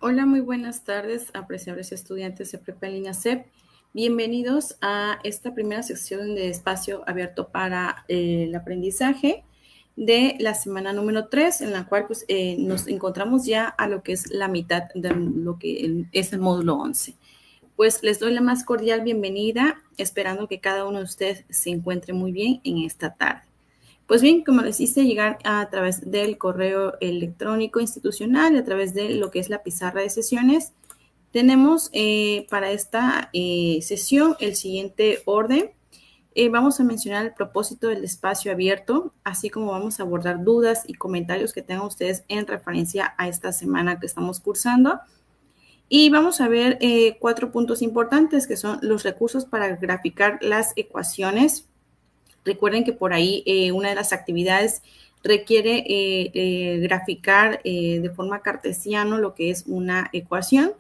Hola, muy buenas tardes, apreciables estudiantes de Prepa en Línea CEP. Bienvenidos a esta primera sección de espacio abierto para el aprendizaje de la semana número 3, en la cual nos encontramos ya a lo que es la mitad de lo que es el módulo 11. Pues les doy la más cordial bienvenida, esperando que cada uno de ustedes se encuentre muy bien en esta tarde. Pues bien, como les hice llegar a través del correo electrónico institucional y a través de lo que es la pizarra de sesiones, tenemos para esta sesión el siguiente orden. Vamos a mencionar el propósito del espacio abierto, así como vamos a abordar dudas y comentarios que tengan ustedes en referencia a esta semana que estamos cursando. Y vamos a ver 4 puntos importantes que son los recursos para graficar las ecuaciones. Recuerden que por ahí una de las actividades requiere graficar de forma cartesiana lo que es una ecuación,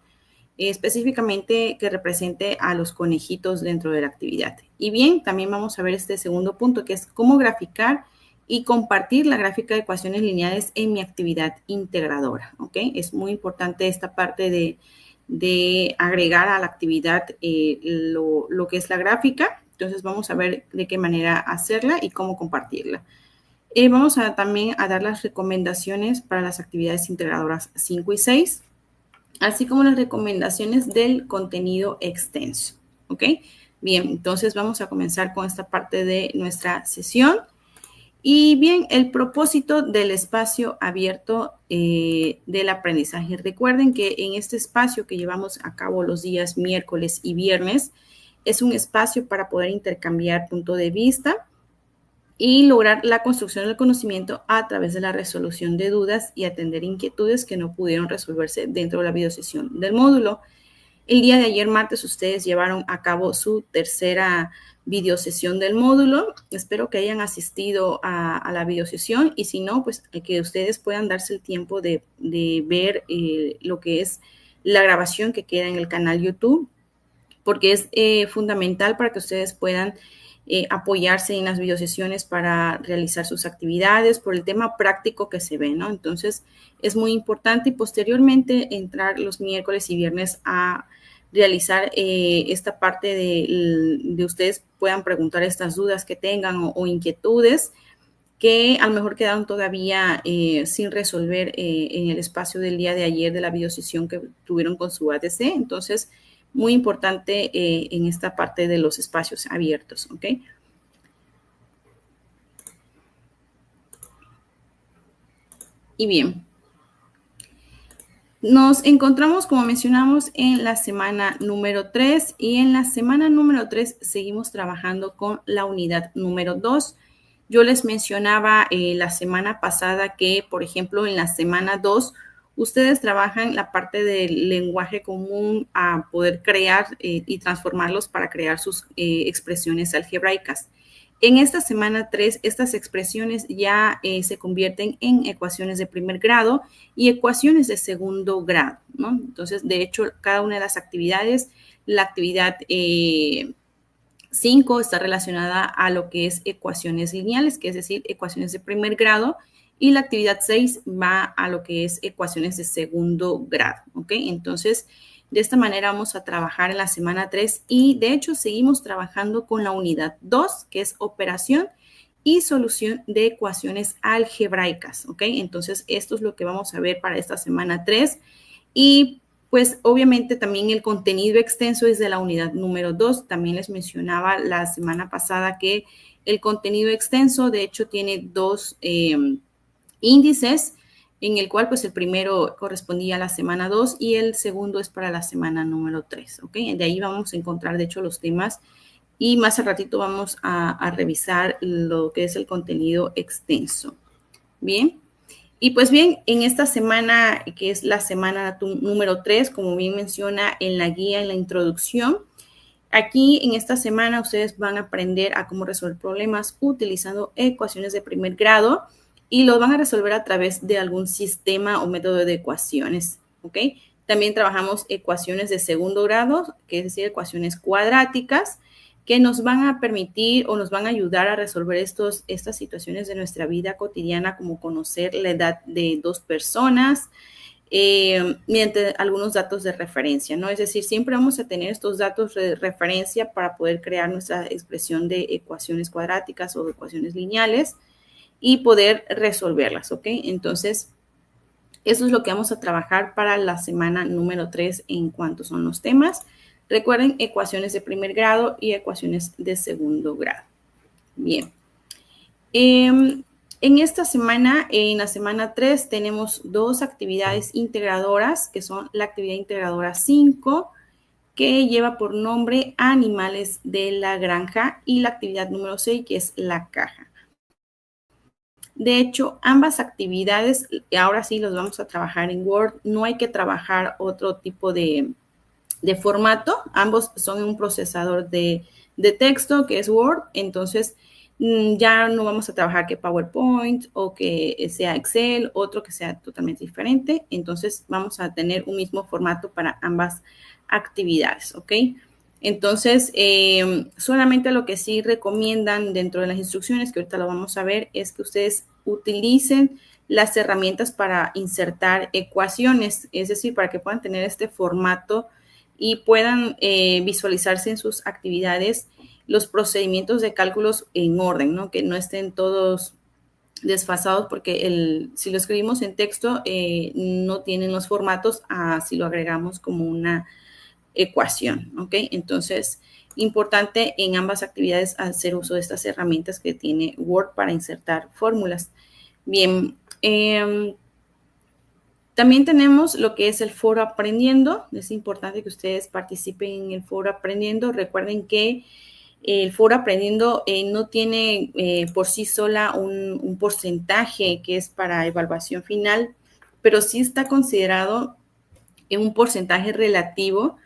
específicamente que represente a los conejitos dentro de la actividad. Y bien, también vamos a ver este segundo punto, que es cómo graficar y compartir la gráfica de ecuaciones lineales en mi actividad integradora. ¿Ok? Es muy importante esta parte de agregar a la actividad lo que es la gráfica. Entonces vamos a ver de qué manera hacerla y cómo compartirla. Vamos a también a dar las recomendaciones para las actividades integradoras 5 y 6, así como las recomendaciones del contenido extenso. ¿Ok? Bien, entonces vamos a comenzar con esta parte de nuestra sesión. Y bien, el propósito del espacio abierto del aprendizaje. Recuerden que en este espacio que llevamos a cabo los días miércoles y viernes, es un espacio para poder intercambiar punto de vista y lograr la construcción del conocimiento a través de la resolución de dudas y atender inquietudes que no pudieron resolverse dentro de la videosesión del módulo. El día de ayer, martes, ustedes llevaron a cabo su tercera videosesión del módulo. Espero que hayan asistido a la videosesión y si no, pues que ustedes puedan darse el tiempo de ver lo que es la grabación que queda en el canal YouTube, porque es fundamental para que ustedes puedan apoyarse en las videosesiones para realizar sus actividades por el tema práctico que se ve, ¿no? Entonces, es muy importante y posteriormente entrar los miércoles y viernes a realizar esta parte de ustedes puedan preguntar estas dudas que tengan o inquietudes que a lo mejor quedaron todavía sin resolver en el espacio del día de ayer de la videosesión que tuvieron con su ATC. Entonces, muy importante en esta parte de los espacios abiertos, ¿ok? Y bien, nos encontramos, como mencionamos, en la semana número 3 y en la semana número 3 seguimos trabajando con la unidad número 2. Yo les mencionaba la semana pasada que, por ejemplo, en la semana 2, ustedes trabajan la parte del lenguaje común a poder crear y transformarlos para crear sus expresiones algebraicas. En esta semana 3, estas expresiones ya se convierten en ecuaciones de primer grado y ecuaciones de segundo grado, ¿no? Entonces, de hecho, cada una de las actividades, la actividad 5 está relacionada a lo que es ecuaciones lineales, que es decir, ecuaciones de primer grado, y la actividad 6 va a lo que es ecuaciones de segundo grado, ¿ok? Entonces, de esta manera vamos a trabajar en la semana 3 y de hecho seguimos trabajando con la unidad 2, que es operación y solución de ecuaciones algebraicas, ¿ok? Entonces, esto es lo que vamos a ver para esta semana 3 y pues obviamente también el contenido extenso es de la unidad número 2. También les mencionaba la semana pasada que el contenido extenso de hecho tiene dos índices, en el cual pues el primero correspondía a la semana 2 y el segundo es para la semana número 3, ¿ok? De ahí vamos a encontrar de hecho los temas y más al ratito vamos a revisar lo que es el contenido extenso. Bien. Y pues bien, en esta semana, que es la semana número 3, como bien menciona en la guía, en la introducción, aquí en esta semana ustedes van a aprender a cómo resolver problemas utilizando ecuaciones de primer grado y los van a resolver a través de algún sistema o método de ecuaciones, ¿ok? También trabajamos ecuaciones de segundo grado, que es decir, ecuaciones cuadráticas, que nos van a permitir o nos van a ayudar a resolver estas situaciones de nuestra vida cotidiana, como conocer la edad de dos personas, mediante algunos datos de referencia, ¿no? Es decir, siempre vamos a tener estos datos de referencia para poder crear nuestra expresión de ecuaciones cuadráticas o de ecuaciones lineales y poder resolverlas, ¿ok? Entonces, eso es lo que vamos a trabajar para la semana número 3 en cuanto son los temas. Recuerden, ecuaciones de primer grado y ecuaciones de segundo grado. Bien. En esta semana, en la semana 3, tenemos dos actividades integradoras, que son la actividad integradora 5, que lleva por nombre Animales de la Granja, y la actividad número 6, que es la caja. De hecho, ambas actividades, ahora sí los vamos a trabajar en Word. No hay que trabajar otro tipo de formato. Ambos son un procesador de texto, que es Word. Entonces, ya no vamos a trabajar que PowerPoint o que sea Excel, otro que sea totalmente diferente. Entonces, vamos a tener un mismo formato para ambas actividades, ¿ok? Entonces, solamente lo que sí recomiendan dentro de las instrucciones, que ahorita lo vamos a ver, es que ustedes utilicen las herramientas para insertar ecuaciones, es decir, para que puedan tener este formato y puedan visualizarse en sus actividades los procedimientos de cálculos en orden, ¿no? Que no estén todos desfasados, porque si lo escribimos en texto no tienen los formatos si lo agregamos como una ecuación, ¿ok? Entonces, importante en ambas actividades hacer uso de estas herramientas que tiene Word para insertar fórmulas. Bien, también tenemos lo que es el foro aprendiendo. Es importante que ustedes participen en el foro aprendiendo. Recuerden que el foro aprendiendo no tiene por sí sola un porcentaje que es para evaluación final, pero sí está considerado en un porcentaje relativo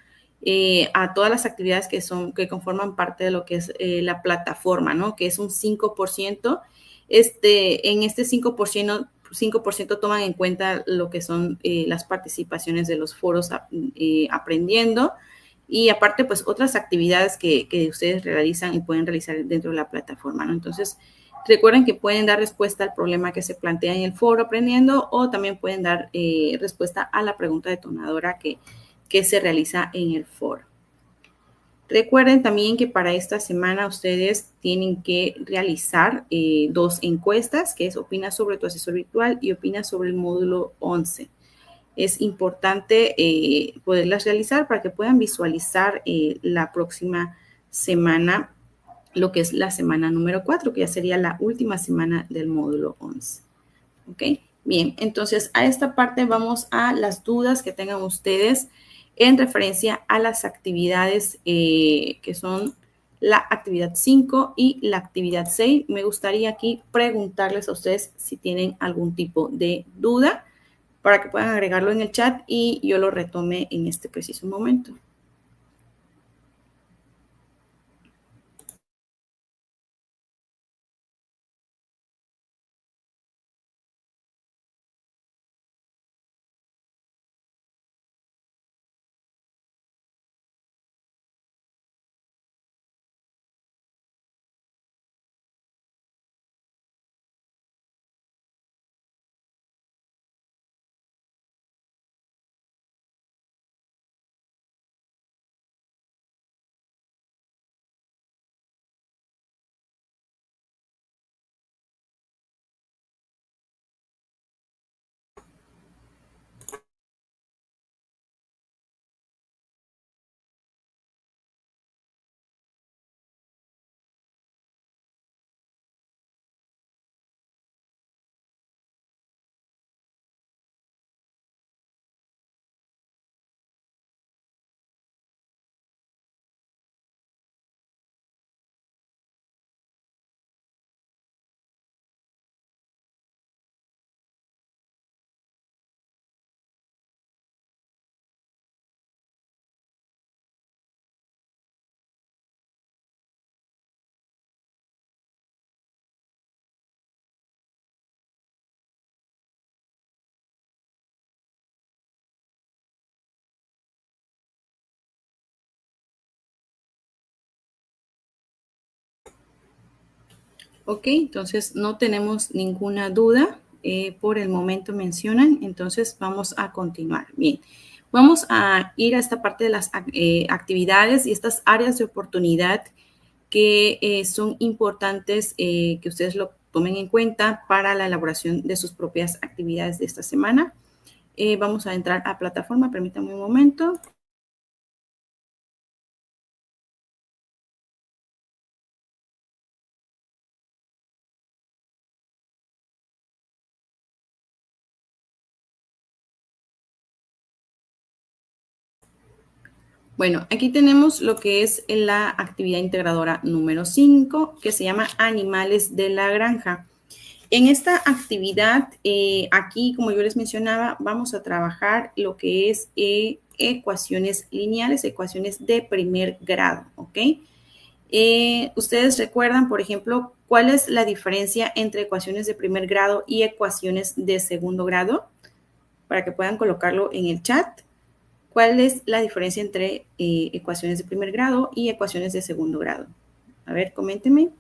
a todas las actividades que conforman parte de lo que es la plataforma, ¿no? Que es un 5%. En este 5% toman en cuenta lo que son las participaciones de los foros aprendiendo, y aparte, pues, otras actividades que ustedes realizan y pueden realizar dentro de la plataforma, ¿no? Entonces, recuerden que pueden dar respuesta al problema que se plantea en el foro aprendiendo, o también pueden dar respuesta a la pregunta detonadora que se realiza en el foro. Recuerden también que para esta semana ustedes tienen que realizar dos encuestas, que es opina sobre tu asesor virtual y opina sobre el módulo 11. Es importante poderlas realizar para que puedan visualizar la próxima semana, lo que es la semana número 4, que ya sería la última semana del módulo 11. ¿Ok? Bien, entonces a esta parte vamos a las dudas que tengan ustedes en referencia a las actividades que son la actividad 5 y la actividad 6. Me gustaría aquí preguntarles a ustedes si tienen algún tipo de duda para que puedan agregarlo en el chat y yo lo retome en este preciso momento. Ok, entonces no tenemos ninguna duda. por el momento mencionan, entonces vamos a continuar. Bien, vamos a ir a esta parte de las actividades y estas áreas de oportunidad que son importantes que ustedes lo tomen en cuenta para la elaboración de sus propias actividades de esta semana. Vamos a entrar a plataforma, permítanme un momento. Bueno, aquí tenemos lo que es la actividad integradora número 5, que se llama Animales de la Granja. En esta actividad, aquí, como yo les mencionaba, vamos a trabajar lo que es ecuaciones lineales, ecuaciones de primer grado, ¿ok? Ustedes recuerdan, por ejemplo, cuál es la diferencia entre ecuaciones de primer grado y ecuaciones de segundo grado, para que puedan colocarlo en el chat. ¿Cuál es la diferencia entre ecuaciones de primer grado y ecuaciones de segundo grado? A ver, coméntenme.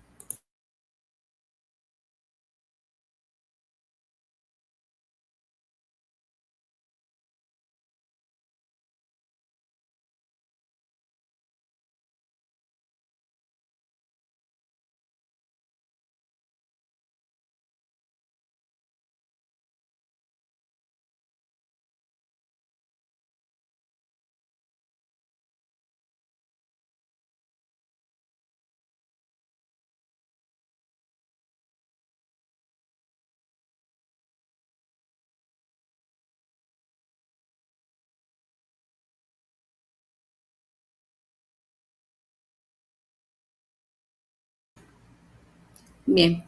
Bien.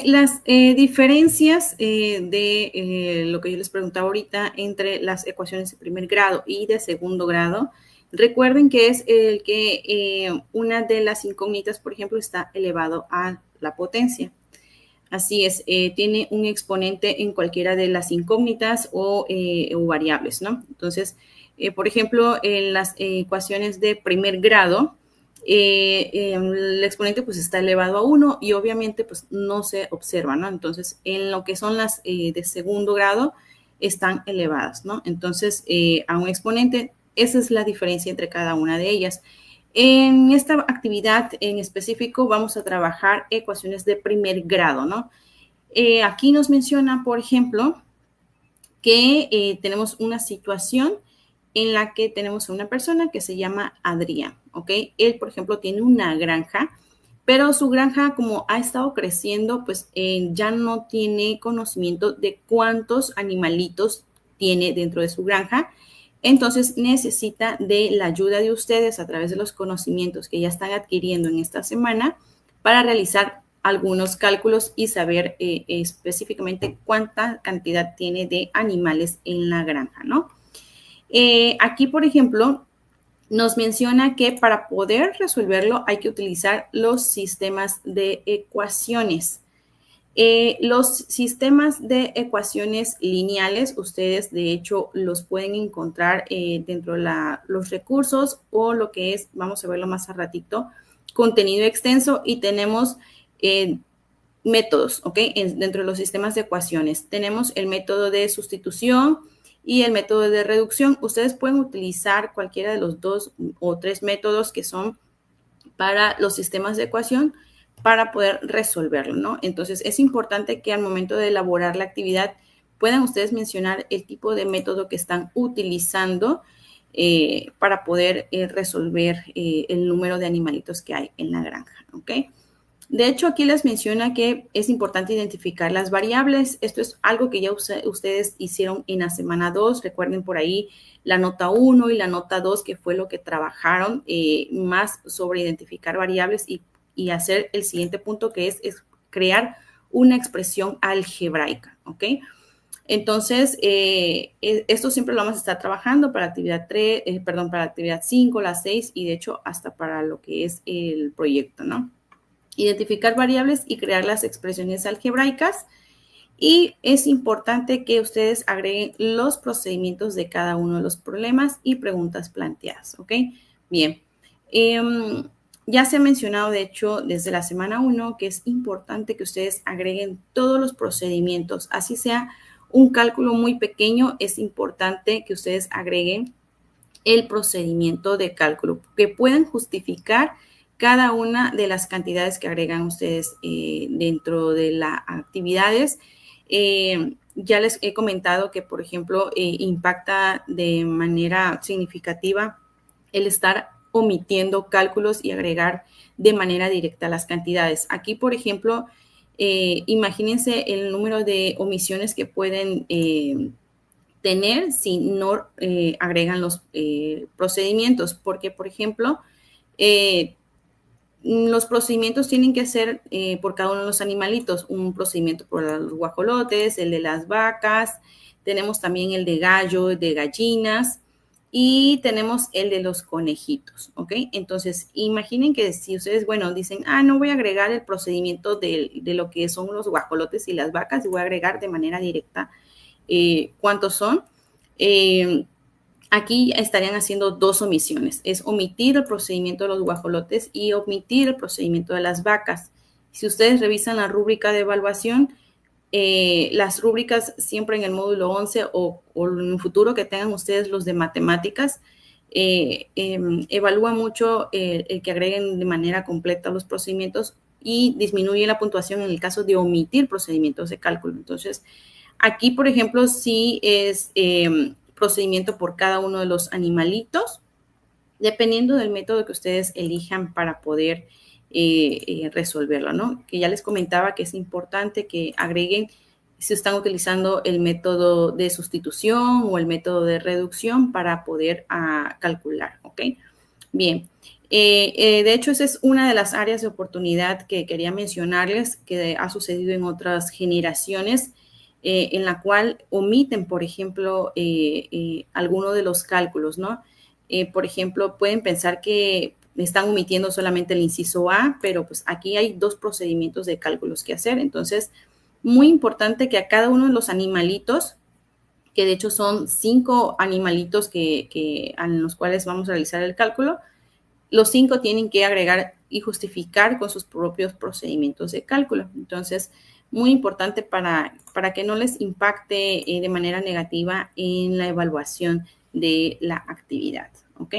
Las diferencias de lo que yo les preguntaba ahorita entre las ecuaciones de primer grado y de segundo grado, recuerden que es el que una de las incógnitas, por ejemplo, está elevado a la potencia. Así es, tiene un exponente en cualquiera de las incógnitas o variables, ¿no? Entonces, por ejemplo, en las ecuaciones de primer grado, el exponente pues está elevado a 1 y obviamente pues no se observa, ¿no? Entonces, en lo que son las de segundo grado, están elevadas, ¿no? Entonces, a un exponente, esa es la diferencia entre cada una de ellas. En esta actividad en específico vamos a trabajar ecuaciones de primer grado, ¿no? Aquí nos menciona, por ejemplo, que tenemos una situación en la que tenemos a una persona que se llama Adrián, ¿ok? Él, por ejemplo, tiene una granja, pero su granja, como ha estado creciendo, pues ya no tiene conocimiento de cuántos animalitos tiene dentro de su granja. Entonces necesita de la ayuda de ustedes a través de los conocimientos que ya están adquiriendo en esta semana para realizar algunos cálculos y saber específicamente cuánta cantidad tiene de animales en la granja, ¿no? Aquí, por ejemplo, nos menciona que para poder resolverlo hay que utilizar los sistemas de ecuaciones. Los sistemas de ecuaciones lineales, ustedes de hecho los pueden encontrar dentro de los recursos o lo que es, vamos a verlo más a ratito, contenido extenso y tenemos métodos, ¿ok? Dentro de los sistemas de ecuaciones. Tenemos el método de sustitución y el método de reducción. Ustedes pueden utilizar cualquiera de los 2 o 3 métodos que son para los sistemas de ecuación para poder resolverlo, ¿no? Entonces, es importante que al momento de elaborar la actividad puedan ustedes mencionar el tipo de método que están utilizando para poder resolver el número de animalitos que hay en la granja, ¿ok? De hecho, aquí les menciona que es importante identificar las variables. Esto es algo que ya ustedes hicieron en la semana 2. Recuerden por ahí la nota 1 y la nota 2, que fue lo que trabajaron más sobre identificar variables y hacer el siguiente punto, que es crear una expresión algebraica, ¿ok? Entonces, esto siempre lo vamos a estar trabajando para actividad 3, para actividad 5, la 6 y de hecho hasta para lo que es el proyecto, ¿no? Identificar variables y crear las expresiones algebraicas. Y es importante que ustedes agreguen los procedimientos de cada uno de los problemas y preguntas planteadas, ¿ok? Bien. ya se ha mencionado, de hecho, desde la semana 1, que es importante que ustedes agreguen todos los procedimientos, así sea un cálculo muy pequeño, es importante que ustedes agreguen el procedimiento de cálculo, que puedan justificar cada una de las cantidades que agregan ustedes dentro de las actividades. Ya les he comentado que, por ejemplo, impacta de manera significativa el estar omitiendo cálculos y agregar de manera directa las cantidades. Aquí, por ejemplo, imagínense el número de omisiones que pueden tener si no agregan los procedimientos, porque, por ejemplo, los procedimientos tienen que ser por cada uno de los animalitos, un procedimiento por los guajolotes, el de las vacas, tenemos también el de gallo, de gallinas y tenemos el de los conejitos, ¿ok? Entonces, imaginen que si ustedes, bueno, dicen, no voy a agregar el procedimiento de lo que son los guajolotes y las vacas y voy a agregar de manera directa cuántos son. Aquí estarían haciendo dos omisiones. Es omitir el procedimiento de los guajolotes y omitir el procedimiento de las vacas. Si ustedes revisan la rúbrica de evaluación, las rúbricas siempre en el módulo 11 o en el futuro que tengan ustedes los de matemáticas, evalúa mucho el que agreguen de manera completa los procedimientos y disminuye la puntuación en el caso de omitir procedimientos de cálculo. Entonces, aquí, por ejemplo, sí es procedimiento por cada uno de los animalitos, dependiendo del método que ustedes elijan para poder resolverlo, ¿no? Que ya les comentaba que es importante que agreguen si están utilizando el método de sustitución o el método de reducción para poder calcular, ¿ok? Bien. De hecho, esa es una de las áreas de oportunidad que quería mencionarles que ha sucedido en otras generaciones, en la cual omiten, por ejemplo, alguno de los cálculos, ¿no? Por ejemplo, pueden pensar que están omitiendo solamente el inciso A, pero pues aquí hay dos procedimientos de cálculos que hacer. Entonces, muy importante que a cada uno de los animalitos, que de hecho son 5 animalitos en los cuales vamos a realizar el cálculo, los 5 tienen que agregar y justificar con sus propios procedimientos de cálculo. Entonces, muy importante para que no les impacte de manera negativa en la evaluación de la actividad, ¿ok?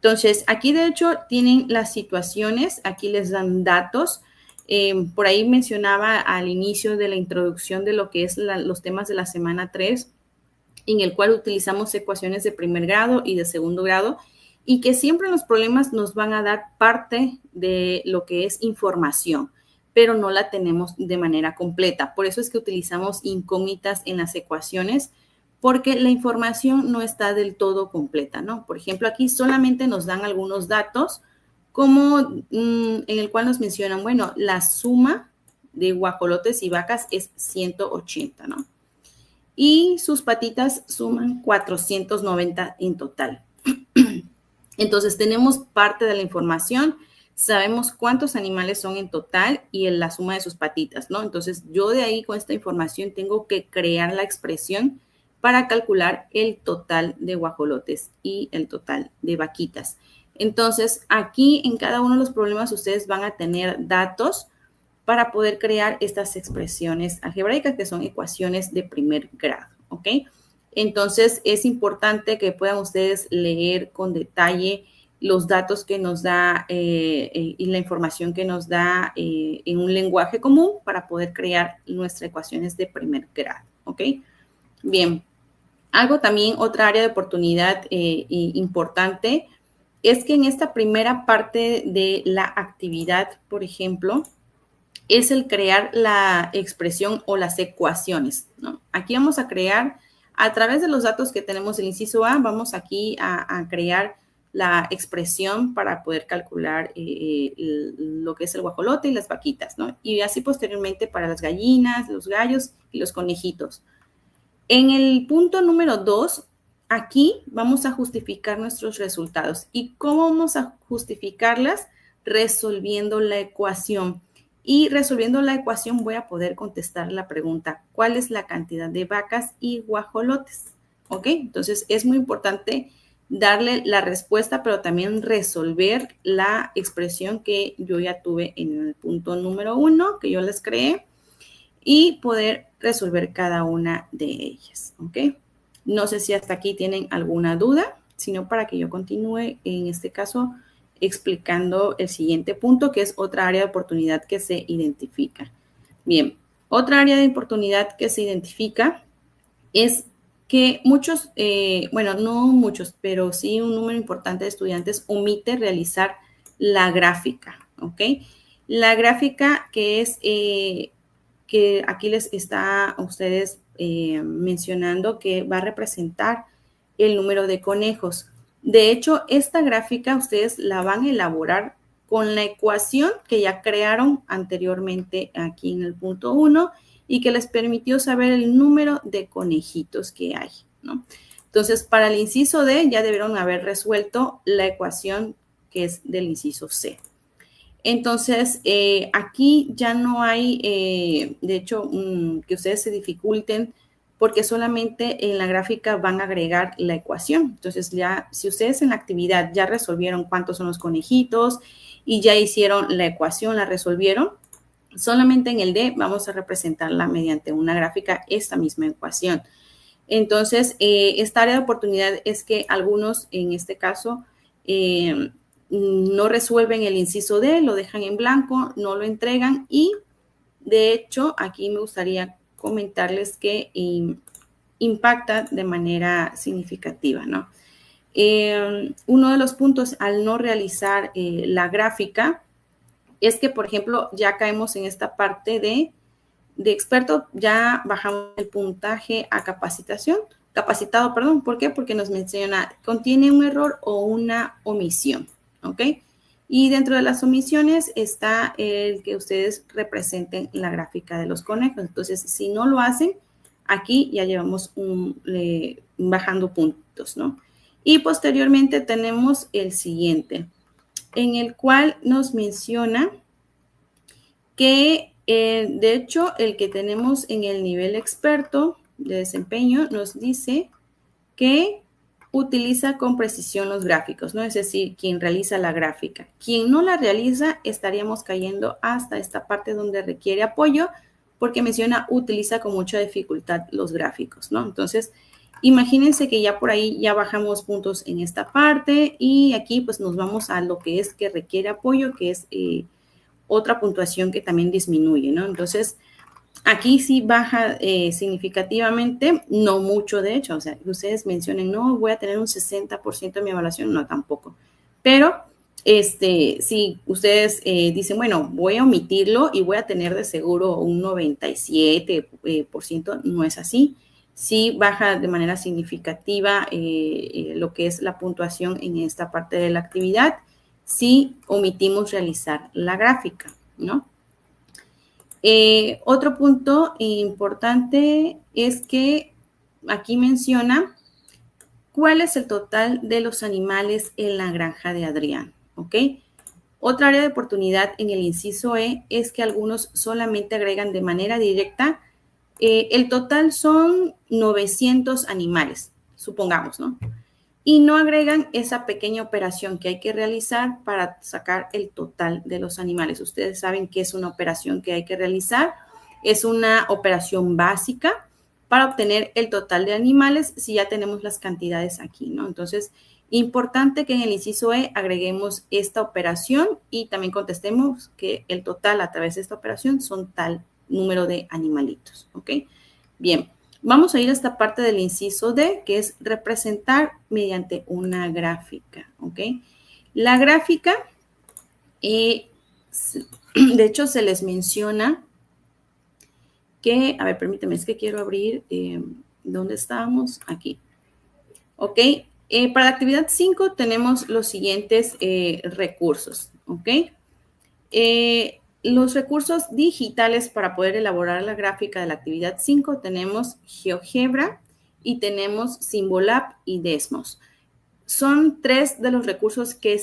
Entonces, aquí de hecho tienen las situaciones, aquí les dan datos. Por ahí mencionaba al inicio de la introducción de lo que es los temas de la semana 3, en el cual utilizamos ecuaciones de primer grado y de segundo grado, y que siempre los problemas nos van a dar parte de lo que es información, pero no la tenemos de manera completa. Por eso es que utilizamos incógnitas en las ecuaciones, porque la información no está del todo completa, ¿no? Por ejemplo, aquí solamente nos dan algunos datos, como en el cual nos mencionan, bueno, la suma de guajolotes y vacas es 180, ¿no? Y sus patitas suman 490 en total. Entonces, tenemos parte de la información, sabemos cuántos animales son en total y la suma de sus patitas, ¿no? Entonces, yo de ahí con esta información tengo que crear la expresión para calcular el total de guajolotes y el total de vaquitas. Entonces, aquí en cada uno de los problemas ustedes van a tener datos para poder crear estas expresiones algebraicas que son ecuaciones de primer grado, ¿ok? Entonces, es importante que puedan ustedes leer con detalle los datos que nos da y la información que nos da en un lenguaje común para poder crear nuestras ecuaciones de primer grado, ¿ok? Bien, algo también, otra área de oportunidad importante es que en esta primera parte de la actividad, por ejemplo, es el crear la expresión o las ecuaciones, ¿no? Aquí vamos a crear, a través de los datos que tenemos del inciso A, vamos aquí a crear la expresión para poder calcular lo que es el guajolote y las vaquitas, ¿no? Y así posteriormente para las gallinas, los gallos y los conejitos. En el punto número 2, aquí vamos a justificar nuestros resultados. ¿Y cómo vamos a justificarlas? Resolviendo la ecuación. Y resolviendo la ecuación voy a poder contestar la pregunta, ¿cuál es la cantidad de vacas y guajolotes? ¿Ok? Entonces, es muy importante darle la respuesta, pero también resolver la expresión que yo ya tuve en el punto número 1, que yo les creé, y poder resolver cada una de ellas, ¿ok? No sé si hasta aquí tienen alguna duda, sino para que yo continúe, en este caso, explicando el siguiente punto, que es otra área de oportunidad que se identifica. Bien, otra área de oportunidad que se identifica es que muchos, bueno, no muchos, pero sí un número importante de estudiantes omite realizar la gráfica, ¿ok? La gráfica que es, que aquí les está a ustedes mencionando que va a representar el número de conejos. De hecho, esta gráfica ustedes la van a elaborar con la ecuación que ya crearon anteriormente aquí en el punto 1 y que les permitió saber el número de conejitos que hay, ¿no? Entonces, para el inciso D ya debieron haber resuelto la ecuación que es del inciso C. Entonces, aquí ya no hay, de hecho, que ustedes se dificulten porque solamente en la gráfica van a agregar la ecuación. Entonces, ya, si ustedes en la actividad ya resolvieron cuántos son los conejitos y ya hicieron la ecuación, la resolvieron, solamente en el D vamos a representarla mediante una gráfica, esta misma ecuación. Entonces, esta área de oportunidad es que algunos, en este caso, no resuelven el inciso D, lo dejan en blanco, no lo entregan y, de hecho, aquí me gustaría comentarles que impacta de manera significativa, ¿no? Uno de los puntos al no realizar la gráfica es que, por ejemplo, ya caemos en esta parte de experto, ya bajamos el puntaje a capacitado, perdón. ¿Por qué? Porque nos menciona, contiene un error o una omisión, ¿ok? Y dentro de las omisiones está el que ustedes representen la gráfica de los conejos. Entonces, si no lo hacen, aquí ya llevamos bajando puntos, ¿no? Y posteriormente tenemos el siguiente, en el cual nos menciona que, de hecho, el que tenemos en el nivel experto de desempeño nos dice que utiliza con precisión los gráficos, ¿no? Es decir, quien realiza la gráfica. Quien no la realiza, estaríamos cayendo hasta esta parte donde requiere apoyo, porque menciona utiliza con mucha dificultad los gráficos, ¿no? Entonces, imagínense que ya por ahí ya bajamos puntos en esta parte y aquí pues nos vamos a lo que es que requiere apoyo, que es otra puntuación que también disminuye, ¿no? Entonces, aquí sí baja significativamente, no mucho de hecho, o sea, que ustedes mencionen, no, voy a tener un 60% de mi evaluación, no, tampoco. Pero, si ustedes dicen, bueno, voy a omitirlo y voy a tener de seguro un 97%, no es así. Sí baja de manera significativa lo que es la puntuación en esta parte de la actividad si omitimos realizar la gráfica, ¿no? Otro punto importante es que aquí menciona cuál es el total de los animales en la granja de Adrián, ¿ok? Otra área de oportunidad en el inciso E es que algunos solamente agregan de manera directa, el total son 900 animales, supongamos, ¿no? Y no agregan esa pequeña operación que hay que realizar para sacar el total de los animales. Ustedes saben que es una operación que hay que realizar, es una operación básica para obtener el total de animales si ya tenemos las cantidades aquí, ¿no? Entonces, importante que en el inciso E agreguemos esta operación y también contestemos que el total a través de esta operación son tal número de animalitos, ¿ok? Bien. Vamos a ir a esta parte del inciso D, que es representar mediante una gráfica, ¿ok? La gráfica, de hecho, se les menciona que, a ver, permíteme, es que quiero abrir, ¿dónde estábamos? Aquí, ¿ok? Para la actividad 5 tenemos los siguientes recursos, ¿ok? Los recursos digitales para poder elaborar la gráfica de la actividad 5 tenemos GeoGebra y tenemos Symbolab y Desmos. Son tres de los recursos que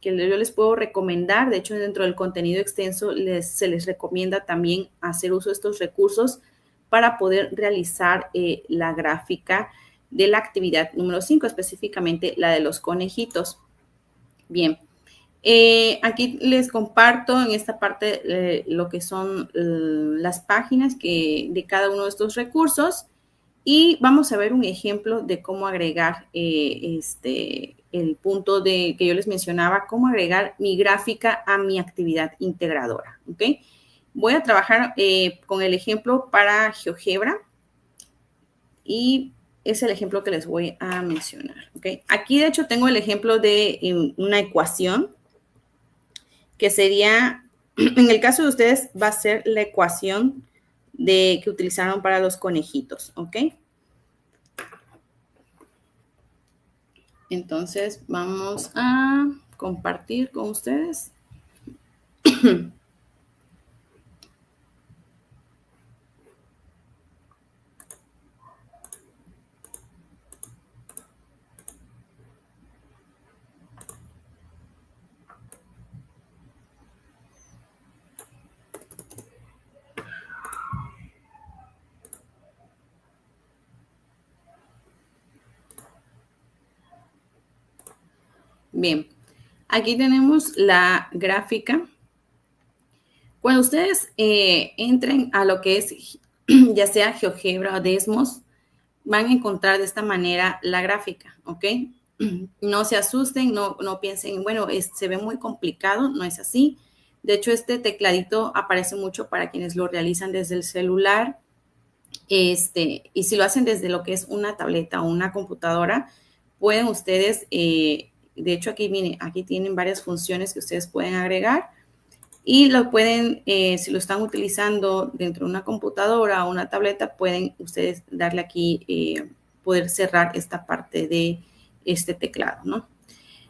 yo les puedo recomendar. De hecho, dentro del contenido extenso se les recomienda también hacer uso de estos recursos para poder realizar la gráfica de la actividad número 5, específicamente la de los conejitos. Bien, aquí les comparto en esta parte lo que son las páginas de cada uno de estos recursos y vamos a ver un ejemplo de cómo agregar el punto que yo les mencionaba, cómo agregar mi gráfica a mi actividad integradora, ¿ok? Voy a trabajar con el ejemplo para GeoGebra y es el ejemplo que les voy a mencionar, ¿ok? Aquí, de hecho, tengo el ejemplo de una ecuación que sería, en el caso de ustedes, va a ser la ecuación que utilizaron para los conejitos, ¿ok? Entonces, vamos a compartir con ustedes. Bien, aquí tenemos la gráfica. Cuando ustedes entren a lo que es ya sea GeoGebra o Desmos, van a encontrar de esta manera la gráfica, ¿ok? No se asusten, no piensen, bueno, se ve muy complicado, no es así. De hecho, este tecladito aparece mucho para quienes lo realizan desde el celular. Y si lo hacen desde lo que es una tableta o una computadora, pueden ustedes, de hecho aquí, miren, aquí tienen varias funciones que ustedes pueden agregar y lo pueden, si lo están utilizando dentro de una computadora o una tableta, pueden ustedes darle aquí, poder cerrar esta parte de este teclado, ¿no?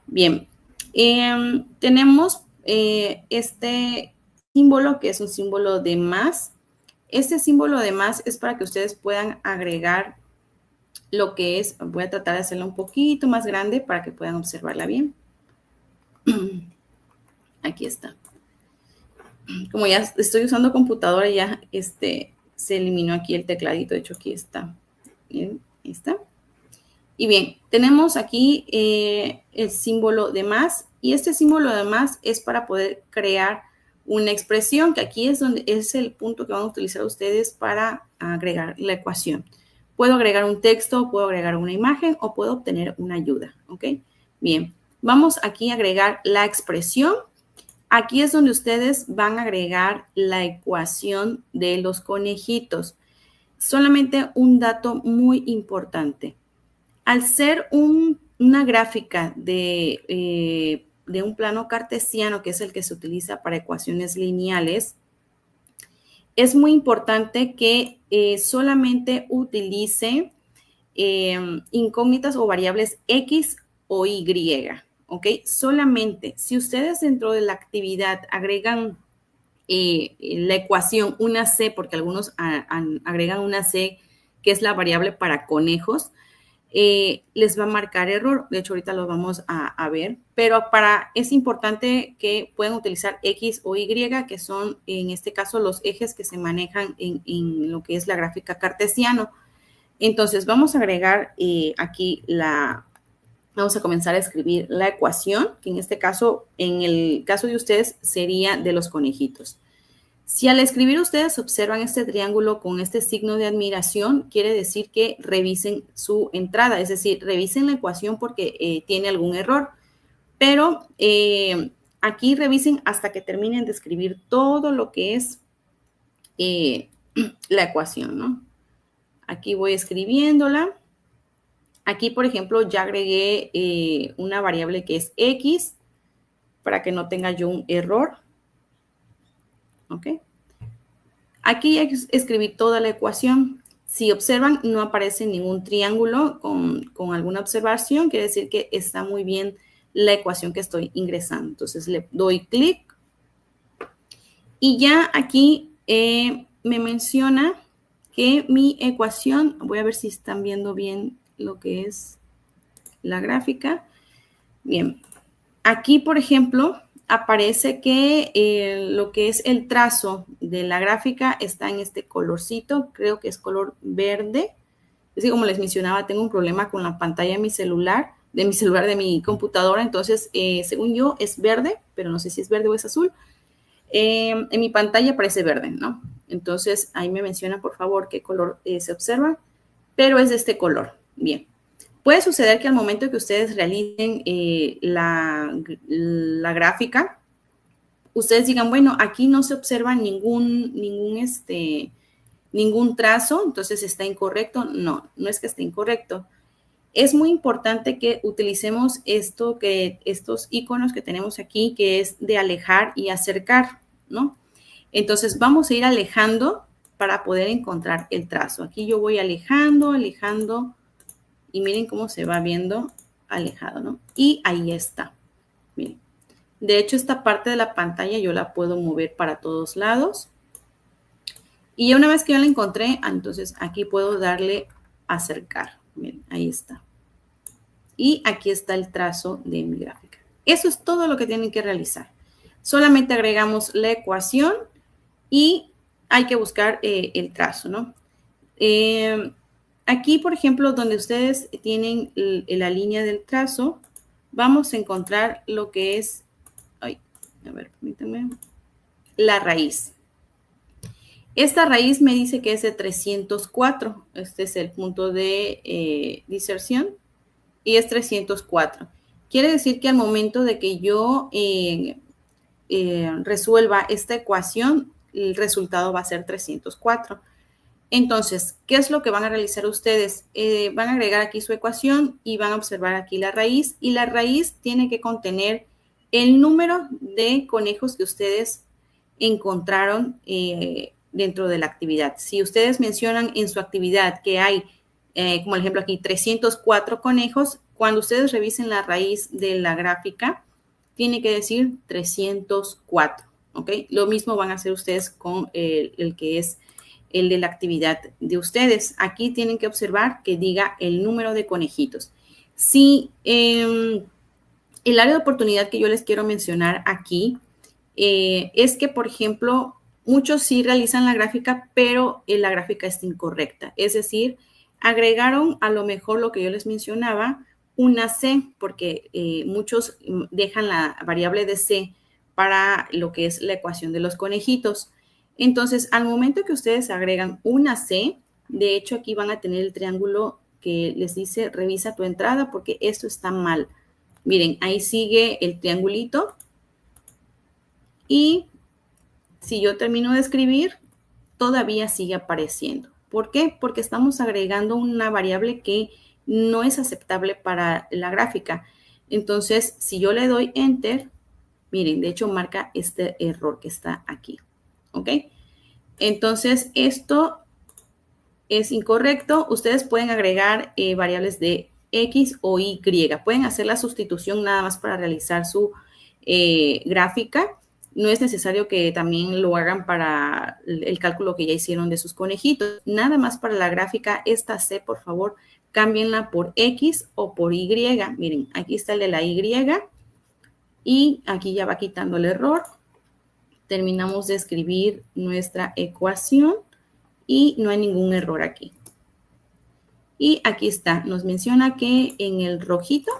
Bien, tenemos este símbolo que es un símbolo de más. Este símbolo de más es para que ustedes puedan agregar lo que es, voy a tratar de hacerla un poquito más grande para que puedan observarla bien. Aquí está. Como ya estoy usando computadora, ya se eliminó aquí el tecladito. De hecho, aquí está. Bien, ahí está. Y bien, tenemos aquí el símbolo de más. Y este símbolo de más es para poder crear una expresión, que aquí es donde es el punto que van a utilizar ustedes para agregar la ecuación. Puedo agregar un texto, puedo agregar una imagen o puedo obtener una ayuda, ¿ok? Bien, vamos aquí a agregar la expresión. Aquí es donde ustedes van a agregar la ecuación de los conejitos. Solamente un dato muy importante. Al ser una gráfica de un plano cartesiano, que es el que se utiliza para ecuaciones lineales, es muy importante que solamente utilice incógnitas o variables X o Y, ¿ok? Solamente si ustedes dentro de la actividad agregan la ecuación una C, porque algunos agregan una C, que es la variable para conejos, les va a marcar error. De hecho, ahorita lo vamos a ver, pero es importante que puedan utilizar X o Y, que son en este caso los ejes que se manejan en lo que es la gráfica cartesiano. Entonces, vamos a agregar aquí vamos a comenzar a escribir la ecuación, que en este caso, en el caso de ustedes, sería de los conejitos. Si al escribir ustedes observan este triángulo con este signo de admiración, quiere decir que revisen su entrada, es decir, revisen la ecuación porque tiene algún error. Pero aquí revisen hasta que terminen de escribir todo lo que es la ecuación, ¿no? Aquí voy escribiéndola. Aquí, por ejemplo, ya agregué una variable que es X para que no tenga yo un error. ¿Ok? Aquí ya escribí toda la ecuación. Si observan, no aparece ningún triángulo con alguna observación. Quiere decir que está muy bien la ecuación que estoy ingresando. Entonces, le doy clic. Y ya aquí me menciona que mi ecuación, voy a ver si están viendo bien lo que es la gráfica. Bien, aquí, por ejemplo, aparece que lo que es el trazo de la gráfica está en este colorcito, creo que es color verde. Es que como les mencionaba, tengo un problema con la pantalla de mi celular, de mi computadora. Entonces, según yo, es verde, pero no sé si es verde o es azul. En mi pantalla parece verde, ¿no? Entonces, ahí me menciona, por favor, qué color se observa, pero es de este color. Bien. Puede suceder que al momento que ustedes realicen la gráfica, ustedes digan, bueno, aquí no se observa ningún trazo, entonces está incorrecto. No, no es que esté incorrecto. Es muy importante que utilicemos estos iconos que tenemos aquí, que es de alejar y acercar, ¿no? Entonces vamos a ir alejando para poder encontrar el trazo. Aquí yo voy alejando, alejando, y miren cómo se va viendo alejado, ¿no? Y ahí está. Miren. De hecho, esta parte de la pantalla yo la puedo mover para todos lados. Y ya una vez que ya la encontré, entonces aquí puedo darle acercar. Miren, ahí está. Y aquí está el trazo de mi gráfica. Eso es todo lo que tienen que realizar. Solamente agregamos la ecuación y hay que buscar el trazo, ¿no? Aquí, por ejemplo, donde ustedes tienen la línea del trazo, vamos a encontrar lo que es, a ver, permítanme, la raíz. Esta raíz me dice que es de 304. Este es el punto de diserción y es 304. Quiere decir que al momento de que yo resuelva esta ecuación, el resultado va a ser 304. Entonces, ¿qué es lo que van a realizar ustedes? Van a agregar aquí su ecuación y van a observar aquí la raíz. Y la raíz tiene que contener el número de conejos que ustedes encontraron dentro de la actividad. Si ustedes mencionan en su actividad que hay, como el ejemplo aquí, 304 conejos, cuando ustedes revisen la raíz de la gráfica, tiene que decir 304, ¿ok? Lo mismo van a hacer ustedes con el que es el de la actividad de ustedes. Aquí tienen que observar que diga el número de conejitos. Si el área de oportunidad que yo les quiero mencionar aquí es que, por ejemplo, muchos sí realizan la gráfica, pero la gráfica está incorrecta. Es decir, agregaron a lo mejor lo que yo les mencionaba, una C, porque muchos dejan la variable de C para lo que es la ecuación de los conejitos. Entonces, al momento que ustedes agregan una C, de hecho aquí van a tener el triángulo que les dice revisa tu entrada porque esto está mal. Miren, ahí sigue el triangulito y si yo termino de escribir, todavía sigue apareciendo. ¿Por qué? Porque estamos agregando una variable que no es aceptable para la gráfica. Entonces, si yo le doy Enter, miren, de hecho marca este error que está aquí. ¿Ok? Entonces, esto es incorrecto. Ustedes pueden agregar variables de X o Y. Pueden hacer la sustitución nada más para realizar su gráfica. No es necesario que también lo hagan para el cálculo que ya hicieron de sus conejitos. Nada más para la gráfica, esta C, por favor, cámbienla por X o por Y. Miren, aquí está el de la Y y aquí ya va quitando el error. Terminamos de escribir nuestra ecuación y no hay ningún error aquí. Y aquí está, nos menciona que en el rojito,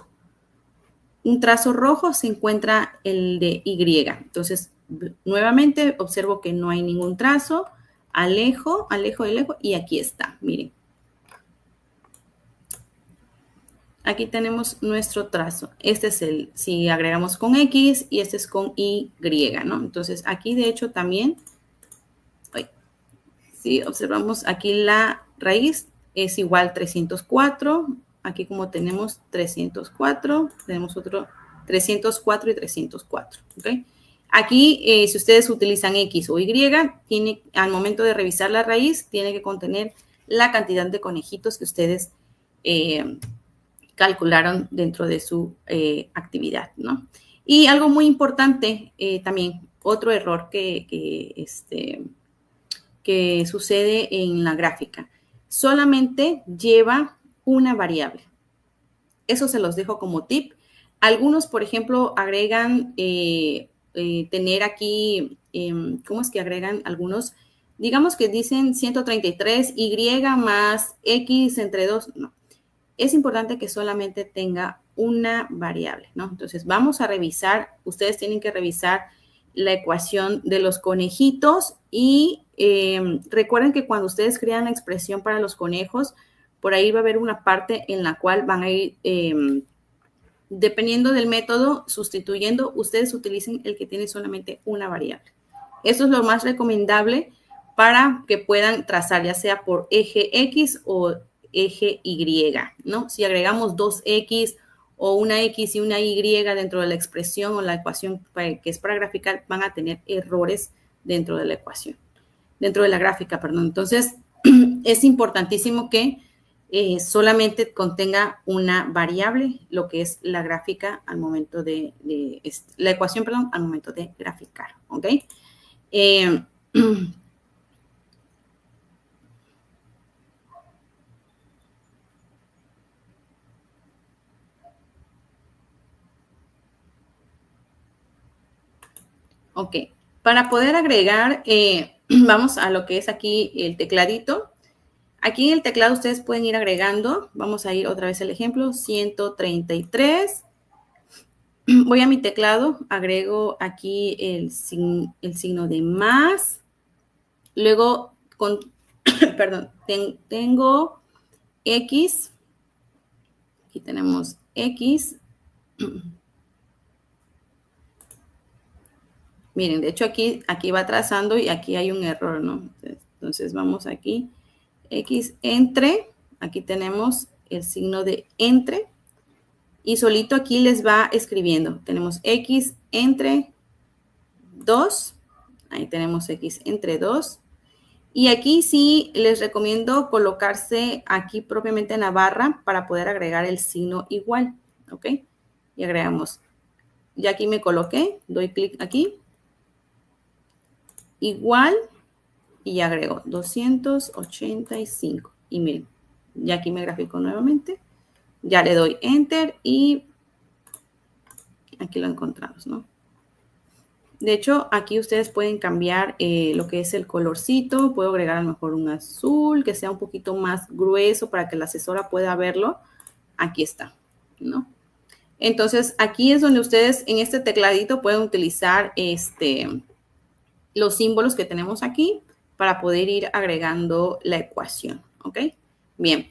un trazo rojo, se encuentra el de Y. Entonces, nuevamente observo que no hay ningún trazo, alejo, alejo, alejo y aquí está, miren. Aquí tenemos nuestro trazo. Este es el, si agregamos con X y este es con Y, ¿no? Entonces, aquí de hecho también, si observamos aquí la raíz es igual 304. Aquí como tenemos 304, tenemos otro 304 y 304, ¿ok? Aquí, si ustedes utilizan X o Y, tiene, al momento de revisar la raíz, tiene que contener la cantidad de conejitos que ustedes calcularon dentro de su actividad, ¿no? Y algo muy importante también, otro error que sucede en la gráfica. Solamente lleva una variable. Eso se los dejo como tip. Algunos, por ejemplo, agregan tener aquí, ¿cómo es que agregan algunos? digamos que dicen 133 y más x entre 2, no. Es importante que solamente tenga una variable, ¿no? Entonces, vamos a revisar, ustedes tienen que revisar la ecuación de los conejitos y recuerden que cuando ustedes crean la expresión para los conejos, por ahí va a haber una parte en la cual van a ir, dependiendo del método, sustituyendo, ustedes utilicen el que tiene solamente una variable. Eso es lo más recomendable para que puedan trazar, ya sea por eje X o eje Y, ¿no? Si agregamos 2X o una X y una Y dentro de la expresión o la ecuación que es para graficar, van a tener errores dentro de la ecuación, dentro de la gráfica, perdón. Entonces, es importantísimo que solamente contenga una variable, lo que es la gráfica al momento la ecuación, perdón, al momento de graficar, ¿ok? Ok, para poder agregar, vamos a lo que es aquí el tecladito. Aquí en el teclado ustedes pueden ir agregando, vamos a ir otra vez al ejemplo, 133. Voy a mi teclado, agrego aquí el signo de más. Luego, perdón, tengo X. Aquí tenemos X. Miren, de hecho aquí va trazando y aquí hay un error, ¿no? Entonces vamos aquí, X entre, aquí tenemos el signo de entre y solito aquí les va escribiendo. Tenemos X entre 2, ahí tenemos X entre 2. Y aquí sí les recomiendo colocarse aquí propiamente en la barra para poder agregar el signo igual, ¿ok? Y agregamos. Ya aquí me coloqué, doy clic aquí. Igual y agrego 285. Y miren, ya aquí me grafico nuevamente. Ya le doy Enter y aquí lo encontramos, ¿no? De hecho, aquí ustedes pueden cambiar lo que es el colorcito. Puedo agregar a lo mejor un azul que sea un poquito más grueso para que la asesora pueda verlo. Aquí está, ¿no? Entonces, aquí es donde ustedes en este tecladito pueden utilizar los símbolos que tenemos aquí para poder ir agregando la ecuación, ¿ok? Bien.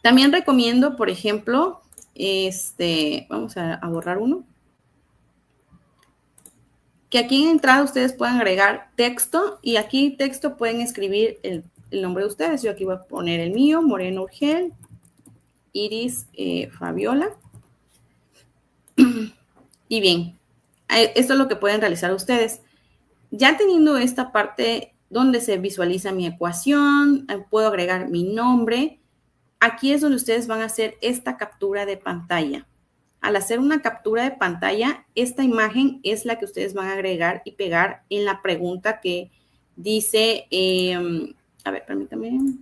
También recomiendo, por ejemplo, vamos a borrar uno. Que aquí en entrada ustedes puedan agregar texto y aquí texto pueden escribir el nombre de ustedes. Yo aquí voy a poner el mío, Moreno Urgel, Iris Fabiola. Y bien, esto es lo que pueden realizar ustedes. Ya teniendo esta parte donde se visualiza mi ecuación, puedo agregar mi nombre. Aquí es donde ustedes van a hacer esta captura de pantalla. Al hacer una captura de pantalla, esta imagen es la que ustedes van a agregar y pegar en la pregunta que dice, a ver, permítame.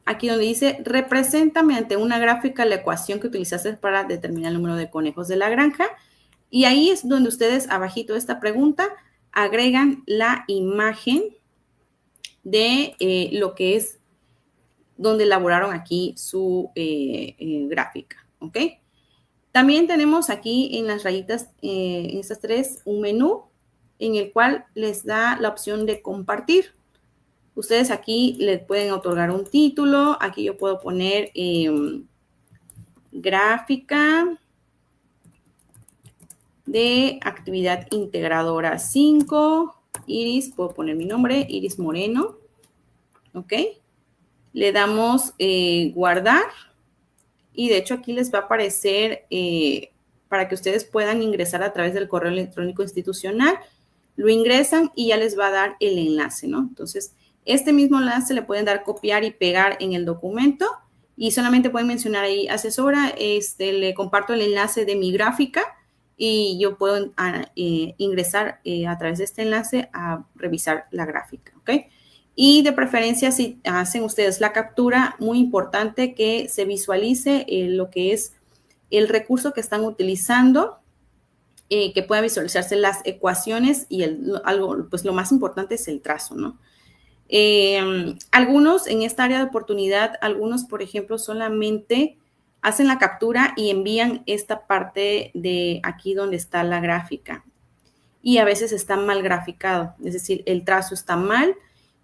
Aquí donde dice, representa mediante una gráfica la ecuación que utilizaste para determinar el número de conejos de la granja. Y ahí es donde ustedes, abajito de esta pregunta, agregan la imagen de lo que es donde elaboraron aquí su gráfica, ¿ok? También tenemos aquí en las rayitas, en estas tres, un menú en el cual les da la opción de compartir. Ustedes aquí les pueden otorgar un título. Aquí yo puedo poner gráfica de actividad integradora 5. Iris, puedo poner mi nombre, Iris Moreno. ¿Ok? Le damos guardar. Y de hecho aquí les va a aparecer para que ustedes puedan ingresar a través del correo electrónico institucional. Lo ingresan y ya les va a dar el enlace, ¿no? Entonces, este mismo enlace le pueden dar copiar y pegar en el documento y solamente pueden mencionar ahí, asesora, le comparto el enlace de mi gráfica y yo puedo ingresar a través de este enlace a revisar la gráfica, ¿ok? Y de preferencia, si hacen ustedes la captura, muy importante que se visualice lo que es el recurso que están utilizando que puedan visualizarse las ecuaciones y algo, pues lo más importante es el trazo, ¿no? Algunos en esta área de oportunidad, algunos, por ejemplo, solamente hacen la captura y envían esta parte de aquí donde está la gráfica. Y a veces está mal graficado, es decir, el trazo está mal.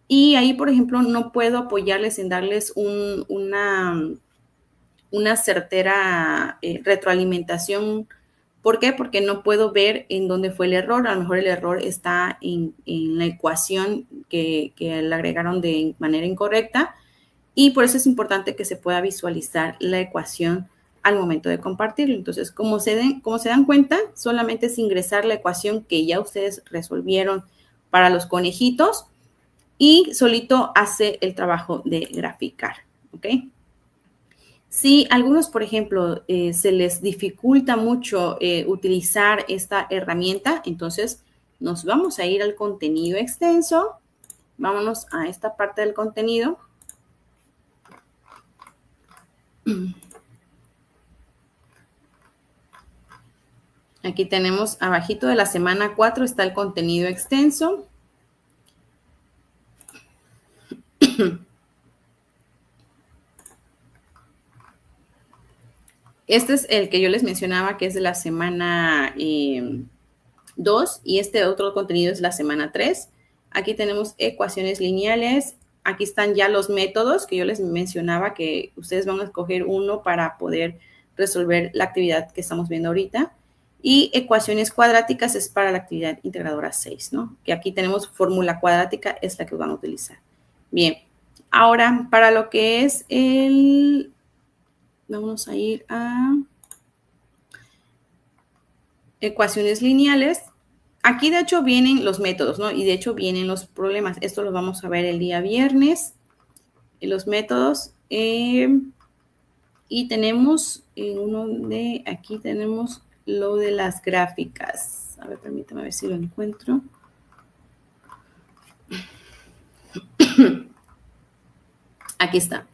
Y ahí, por ejemplo, no puedo apoyarles en darles una certera retroalimentación. ¿Por qué? Porque no puedo ver en dónde fue el error. A lo mejor el error está en la ecuación que le agregaron de manera incorrecta, y por eso es importante que se pueda visualizar la ecuación al momento de compartirlo. Entonces, como se dan cuenta, solamente es ingresar la ecuación que ya ustedes resolvieron para los conejitos y solito hace el trabajo de graficar, ¿ok? Si a algunos, por ejemplo, se les dificulta mucho utilizar esta herramienta, entonces nos vamos a ir al contenido extenso. Vámonos a esta parte del contenido. Aquí tenemos abajito de la semana 4 está el contenido extenso. Este es el que yo les mencionaba, que es de la semana 2, y este otro contenido es la semana 3. Aquí tenemos ecuaciones lineales. Aquí están ya los métodos que yo les mencionaba, que ustedes van a escoger uno para poder resolver la actividad que estamos viendo ahorita. Y ecuaciones cuadráticas es para la actividad integradora 6, ¿no? Que aquí tenemos fórmula cuadrática, es la que van a utilizar. Bien, ahora para lo que es el... Vamos a ir a ecuaciones lineales. Aquí de hecho vienen los métodos, ¿no? Y de hecho vienen los problemas. Esto lo vamos a ver el día viernes. Los métodos. Y tenemos uno de... Aquí tenemos lo de las gráficas. A ver, permítame ver si lo encuentro. Aquí está.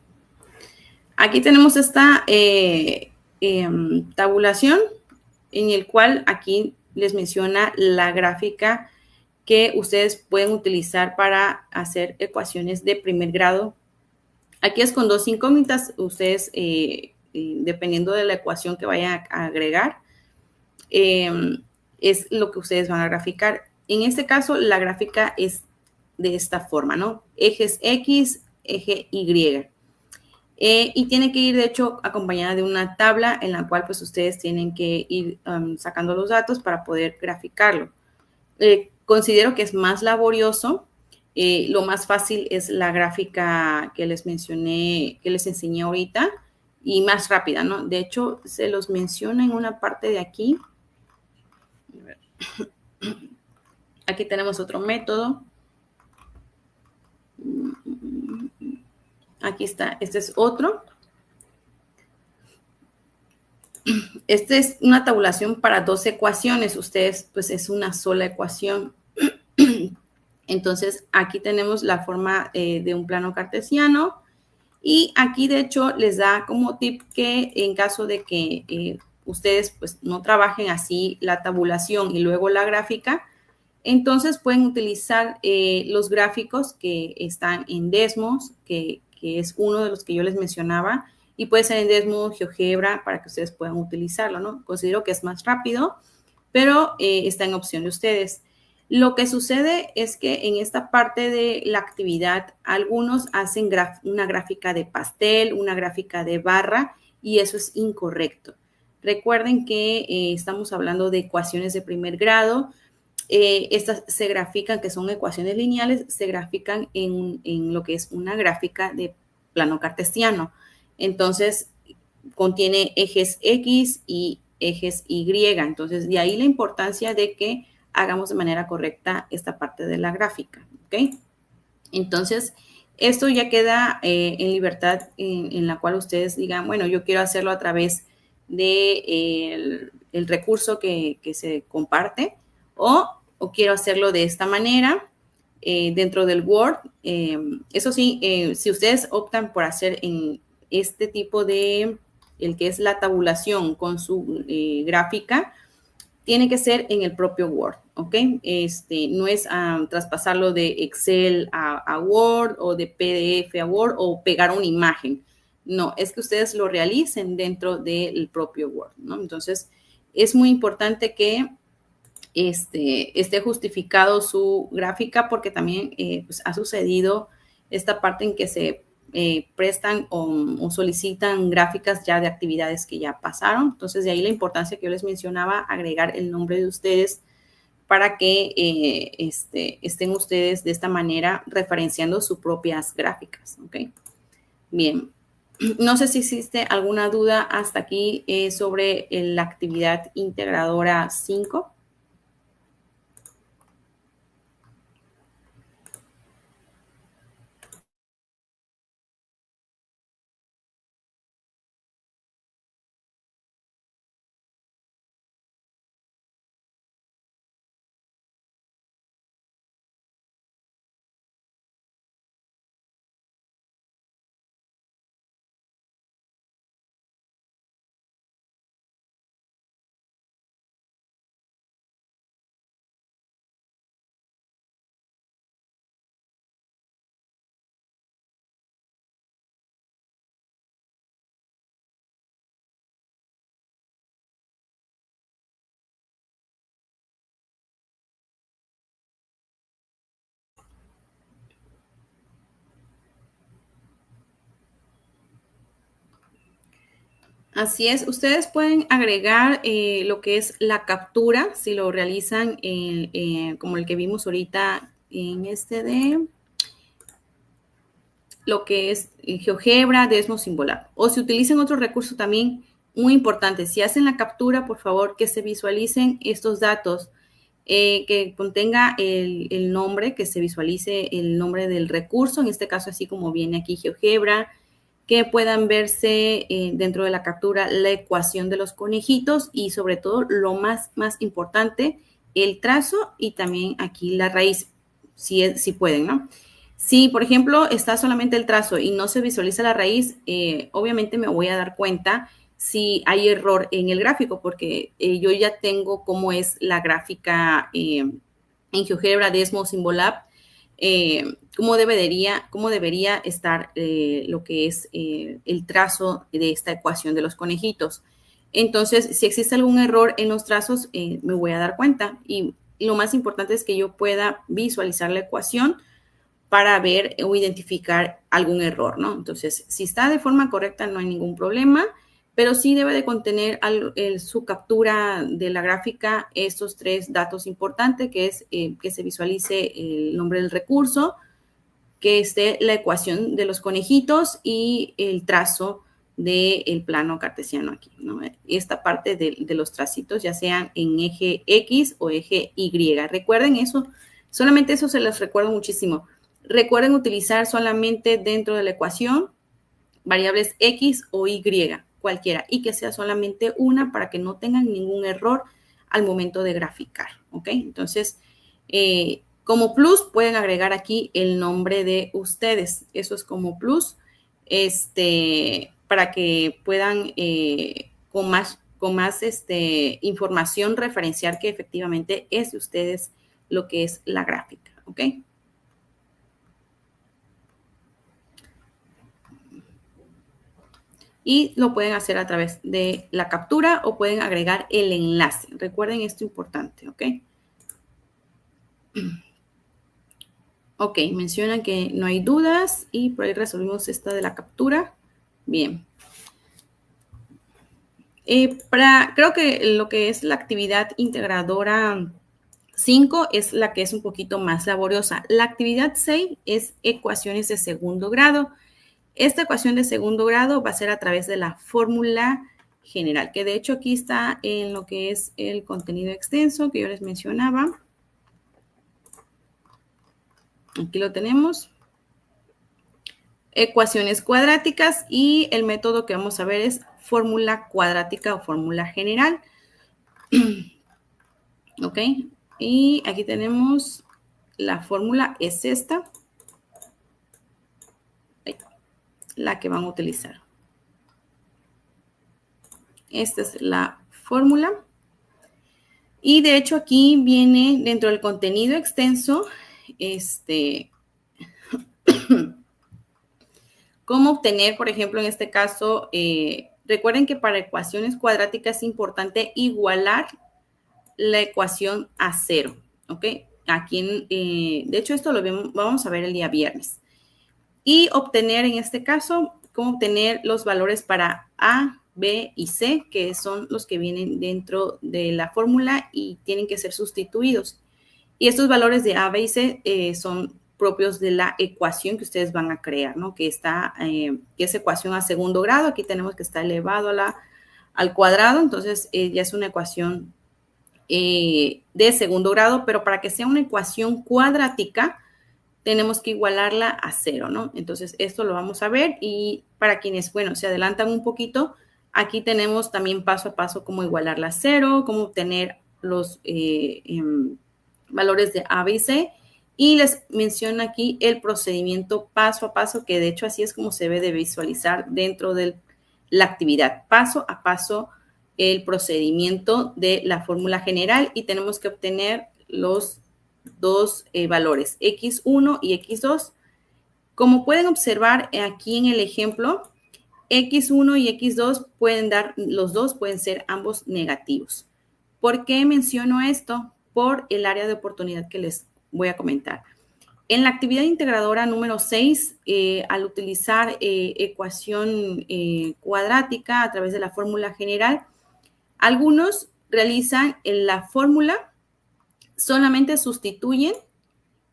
Aquí tenemos esta tabulación en el cual aquí les menciona la gráfica que ustedes pueden utilizar para hacer ecuaciones de primer grado. Aquí es con 2 incógnitas. Ustedes, dependiendo de la ecuación que vayan a agregar, es lo que ustedes van a graficar. En este caso, la gráfica es de esta forma, ¿no? Ejes X, eje Y. Y tiene que ir, de hecho, acompañada de una tabla en la cual, pues, ustedes tienen que ir sacando los datos para poder graficarlo. Considero que es más laborioso. Lo más fácil es la gráfica que les mencioné, que les enseñé ahorita, y más rápida, ¿no? De hecho, se los menciona en una parte de aquí. Aquí tenemos otro método. Aquí está, este es otro. Esta es una tabulación para 2 ecuaciones. Ustedes, pues es una sola ecuación. Entonces, aquí tenemos la forma de un plano cartesiano. Y aquí, de hecho, les da como tip que en caso de que ustedes pues no trabajen así la tabulación y luego la gráfica, entonces pueden utilizar los gráficos que están en Desmos, que es uno de los que yo les mencionaba, y puede ser en Desmos, GeoGebra, para que ustedes puedan utilizarlo, ¿no? Considero que es más rápido, pero está en opción de ustedes. Lo que sucede es que en esta parte de la actividad, algunos hacen una gráfica de pastel, una gráfica de barra, y eso es incorrecto. Recuerden que estamos hablando de ecuaciones de primer grado. Estas se grafican, que son ecuaciones lineales, se grafican en lo que es una gráfica de plano cartesiano. Entonces, contiene ejes X y ejes Y. Entonces, de ahí la importancia de que hagamos de manera correcta esta parte de la gráfica, ¿ok? Entonces, esto ya queda en libertad en la cual ustedes digan, bueno, yo quiero hacerlo a través de el recurso que se comparte, o quiero hacerlo de esta manera dentro del Word. Eso sí, si ustedes optan por hacer en este tipo de, el que es la tabulación con su gráfica, tiene que ser en el propio Word, ¿ok? No es traspasarlo de Excel a Word o de PDF a Word o pegar una imagen. No, es que ustedes lo realicen dentro del propio Word, ¿no? Entonces, es muy importante que esté justificado su gráfica porque también pues, ha sucedido esta parte en que se prestan o solicitan gráficas ya de actividades que ya pasaron. Entonces, de ahí la importancia que yo les mencionaba, agregar el nombre de ustedes para que estén ustedes de esta manera referenciando sus propias gráficas, ¿ok? Bien, no sé si existe alguna duda hasta aquí sobre la actividad integradora 5. Así es, ustedes pueden agregar lo que es la captura, si lo realizan como el que vimos ahorita en de lo que es GeoGebra, Desmos, Symbolab. O si utilizan otro recurso también muy importante, si hacen la captura, por favor, que se visualicen estos datos, que contenga el nombre, que se visualice el nombre del recurso, en este caso así como viene aquí GeoGebra, que puedan verse dentro de la captura la ecuación de los conejitos y sobre todo lo más importante, el trazo y también aquí la raíz, si pueden, ¿no? Si, por ejemplo, está solamente el trazo y no se visualiza la raíz, obviamente me voy a dar cuenta si hay error en el gráfico, porque yo ya tengo cómo es la gráfica en GeoGebra, Desmos, Symbolab, cómo debería estar lo que es el trazo de esta ecuación de los conejitos. Entonces, si existe algún error en los trazos, me voy a dar cuenta. Y lo más importante es que yo pueda visualizar la ecuación para ver o identificar algún error, ¿no? Entonces, si está de forma correcta, no hay ningún problema, pero sí debe de contener su captura de la gráfica estos tres datos importantes, que es que se visualice el nombre del recurso, que esté la ecuación de los conejitos y el trazo del plano cartesiano aquí, ¿no? Esta parte de los tracitos, ya sean en eje X o eje Y. Recuerden eso, solamente eso se les recuerdo muchísimo. Recuerden utilizar solamente dentro de la ecuación variables X o Y, cualquiera, y que sea solamente una para que no tengan ningún error al momento de graficar, ¿ok? Entonces, como plus pueden agregar aquí el nombre de ustedes, eso es como plus, para que puedan con más información referenciar que efectivamente es de ustedes lo que es la gráfica, ¿ok? Y lo pueden hacer a través de la captura o pueden agregar el enlace. Recuerden esto importante, ¿ok? Ok, mencionan que no hay dudas y por ahí resolvimos esta de la captura. Bien. Creo que lo que es la actividad integradora 5 es la que es un poquito más laboriosa. La actividad 6 es ecuaciones de segundo grado. Esta ecuación de segundo grado va a ser a través de la fórmula general, que de hecho aquí está en lo que es el contenido extenso que yo les mencionaba. Aquí lo tenemos. Ecuaciones cuadráticas y el método que vamos a ver es fórmula cuadrática o fórmula general. Ok, y aquí tenemos la fórmula, es esta, la que van a utilizar. Esta es la fórmula. Y de hecho aquí viene dentro del contenido extenso, cómo obtener, por ejemplo, en este caso, recuerden que para ecuaciones cuadráticas es importante igualar la ecuación a cero, ¿ok? Aquí, de hecho, esto lo vamos a ver el día viernes. Y obtener, en este caso, cómo obtener los valores para A, B y C, que son los que vienen dentro de la fórmula y tienen que ser sustituidos. Y estos valores de A, B y C son propios de la ecuación que ustedes van a crear, ¿no? Que es ecuación a segundo grado. Aquí tenemos que está elevado al cuadrado, entonces ya es una ecuación de segundo grado, pero para que sea una ecuación cuadrática, tenemos que igualarla a cero, ¿no? Entonces, esto lo vamos a ver y para quienes, bueno, se adelantan un poquito, aquí tenemos también paso a paso cómo igualarla a cero, cómo obtener los valores de A, B y C. Y les menciono aquí el procedimiento paso a paso, que de hecho así es como se debe de visualizar dentro de la actividad. Paso a paso el procedimiento de la fórmula general y tenemos que obtener los dos valores, x1 y x2. Como pueden observar aquí en el ejemplo, x1 y x2 pueden dar, los dos pueden ser ambos negativos. ¿Por qué menciono esto? Por el área de oportunidad que les voy a comentar. En la actividad integradora número 6, al utilizar ecuación cuadrática a través de la fórmula general, algunos realizan la fórmula, solamente sustituyen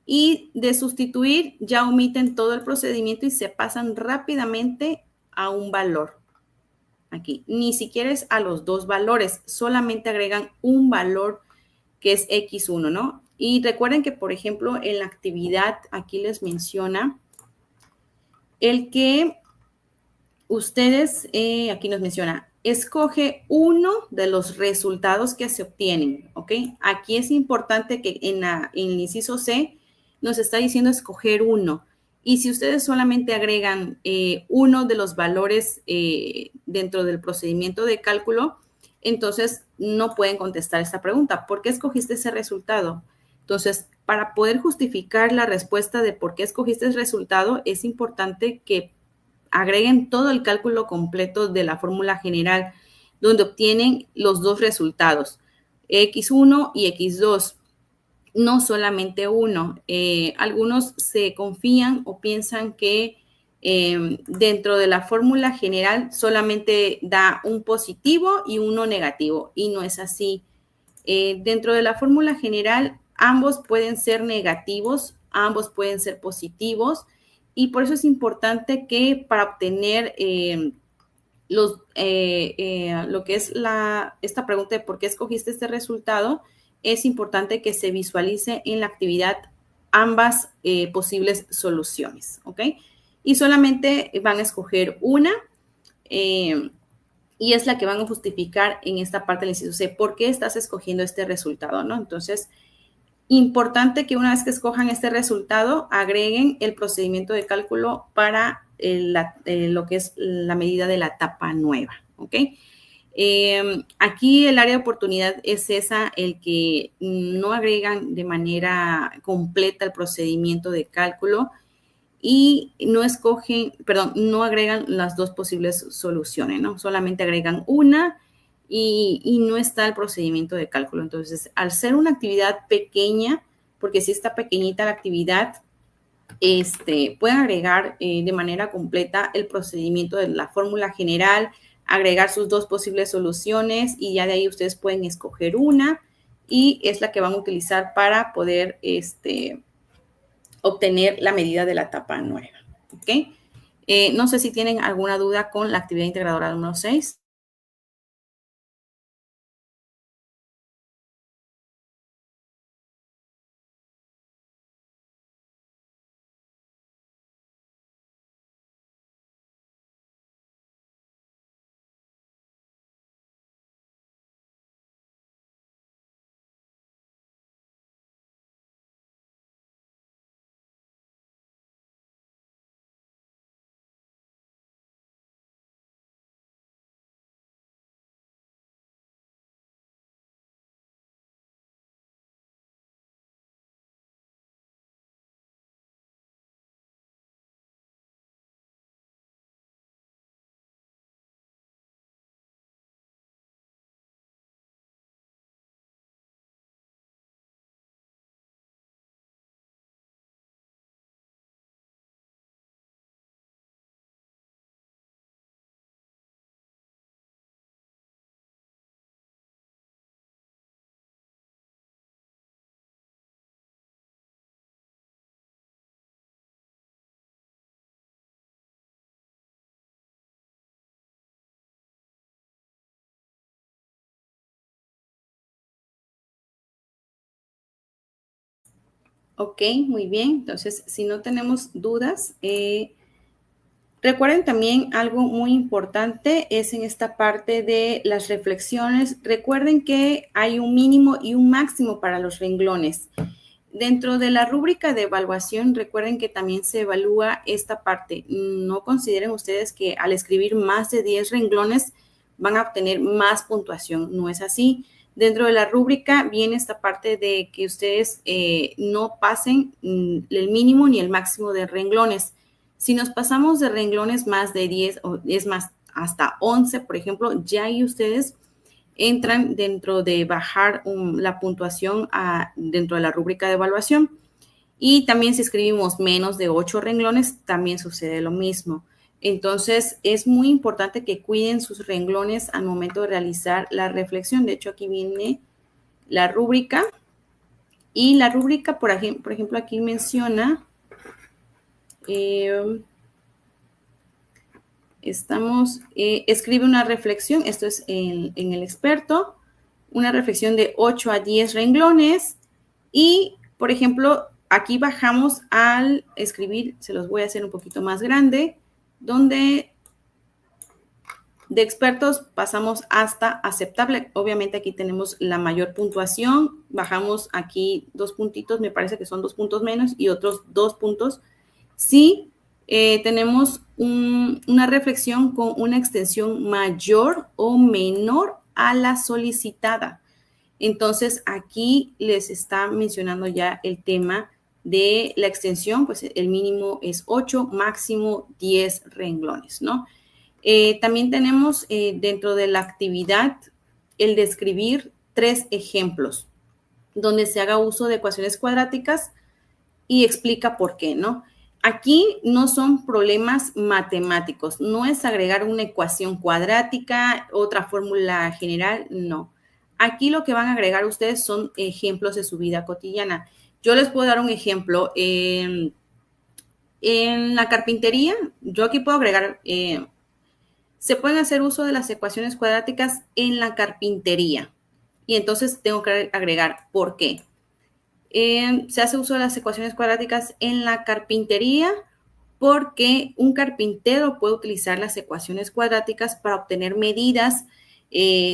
y de sustituir ya omiten todo el procedimiento y se pasan rápidamente a un valor. Aquí, ni siquiera es a los dos valores, solamente agregan un valor que es x1, ¿no? Y recuerden que, por ejemplo, en la actividad aquí les menciona el que ustedes, aquí nos menciona, escoge uno de los resultados que se obtienen, ¿ok? Aquí es importante que en el inciso C nos está diciendo escoger uno. Y si ustedes solamente agregan uno de los valores dentro del procedimiento de cálculo, entonces no pueden contestar esta pregunta. ¿Por qué escogiste ese resultado? Entonces, para poder justificar la respuesta de por qué escogiste ese resultado, es importante que agreguen todo el cálculo completo de la fórmula general, donde obtienen los dos resultados, x1 y x2, no solamente uno. Algunos se confían o piensan que dentro de la fórmula general solamente da un positivo y uno negativo, y no es así. Dentro de la fórmula general, ambos pueden ser negativos, ambos pueden ser positivos, y por eso es importante que para obtener lo que es esta pregunta de por qué escogiste este resultado, es importante que se visualice en la actividad ambas posibles soluciones, ¿ok? Y solamente van a escoger una. Y es la que van a justificar en esta parte del inciso C, ¿por qué estás escogiendo este resultado, no? Entonces, importante que una vez que escojan este resultado, agreguen el procedimiento de cálculo para lo que es la medida de la etapa nueva, ¿ok? Aquí el área de oportunidad es esa, el que no agregan de manera completa el procedimiento de cálculo y no escogen, perdón, no agregan las dos posibles soluciones, ¿no? Solamente agregan una y no está el procedimiento de cálculo. Entonces, al ser una actividad pequeña, porque si está pequeñita la actividad, pueden agregar de manera completa el procedimiento de la fórmula general, agregar sus dos posibles soluciones y ya de ahí ustedes pueden escoger una y es la que van a utilizar para poder obtener la medida de la etapa nueva. ¿Ok? No sé si tienen alguna duda con la actividad integradora número 6. Ok, muy bien. Entonces, si no tenemos dudas, recuerden también algo muy importante es en esta parte de las reflexiones. Recuerden que hay un mínimo y un máximo para los renglones. Dentro de la rúbrica de evaluación, recuerden que también se evalúa esta parte. No consideren ustedes que al escribir más de 10 renglones van a obtener más puntuación. No es así. Dentro de la rúbrica viene esta parte de que ustedes no pasen el mínimo ni el máximo de renglones. Si nos pasamos de renglones más de 10, o es más, hasta 11, por ejemplo, ya ahí ustedes entran dentro de bajar la puntuación dentro de la rúbrica de evaluación. Y también si escribimos menos de 8 renglones, también sucede lo mismo. Entonces, es muy importante que cuiden sus renglones al momento de realizar la reflexión. De hecho, aquí viene la rúbrica. Y la rúbrica, por ejemplo, aquí menciona, escribe una reflexión, esto es en el experto, una reflexión de 8 a 10 renglones y, por ejemplo, aquí bajamos al escribir, se los voy a hacer un poquito más grande, donde de expertos pasamos hasta aceptable. Obviamente aquí tenemos la mayor puntuación, bajamos aquí 2 puntitos, me parece que son 2 puntos menos y otros 2 puntos. Sí, tenemos una reflexión con una extensión mayor o menor a la solicitada. Entonces, aquí les está mencionando ya el tema de la extensión, pues el mínimo es 8, máximo 10 renglones, ¿no? También tenemos dentro de la actividad el describir 3 ejemplos donde se haga uso de ecuaciones cuadráticas y explica por qué, ¿no? Aquí no son problemas matemáticos, no es agregar una ecuación cuadrática, otra fórmula general, no. Aquí lo que van a agregar ustedes son ejemplos de su vida cotidiana. Yo les puedo dar un ejemplo. En la carpintería, yo aquí puedo agregar, se pueden hacer uso de las ecuaciones cuadráticas en la carpintería. Y entonces tengo que agregar por qué. Se hace uso de las ecuaciones cuadráticas en la carpintería porque un carpintero puede utilizar las ecuaciones cuadráticas para obtener medidas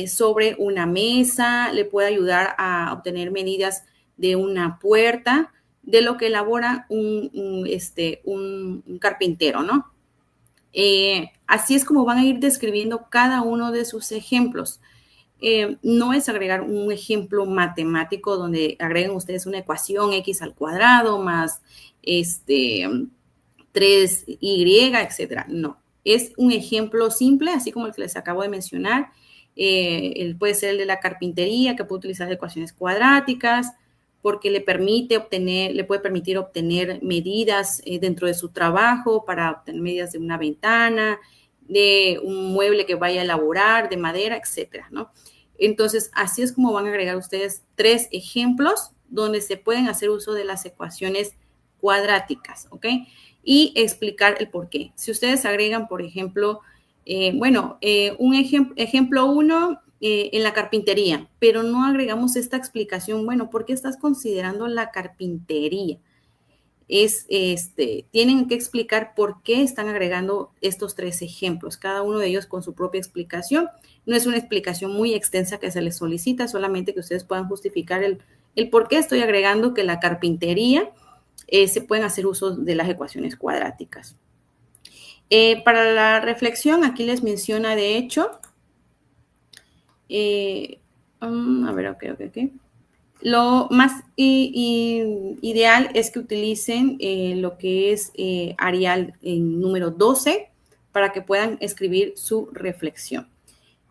sobre una mesa, le puede ayudar a obtener medidas de una puerta, de lo que elabora un carpintero, ¿no? Así es como van a ir describiendo cada uno de sus ejemplos. No es agregar un ejemplo matemático donde agreguen ustedes una ecuación x al cuadrado más 3y, etcétera. No, es un ejemplo simple, así como el que les acabo de mencionar. Puede ser el de la carpintería, que puede utilizar ecuaciones cuadráticas, porque le puede permitir obtener medidas dentro de su trabajo para obtener medidas de una ventana, de un mueble que vaya a elaborar, de madera, etcétera, ¿no? Entonces, así es como van a agregar ustedes 3 ejemplos donde se pueden hacer uso de las ecuaciones cuadráticas, ¿ok? Y explicar el por qué. Si ustedes agregan, por ejemplo, un ejemplo 1 en la carpintería, pero no agregamos esta explicación, bueno, ¿por qué estás considerando la carpintería? Tienen que explicar por qué están agregando estos 3 ejemplos, cada uno de ellos con su propia explicación. No es una explicación muy extensa que se les solicita, solamente que ustedes puedan justificar el por qué estoy agregando que la carpintería se pueden hacer uso de las ecuaciones cuadráticas. Para la reflexión, aquí les menciona, de hecho, a ver, ok. Lo más ideal es que utilicen lo que es Arial en número 12 para que puedan escribir su reflexión.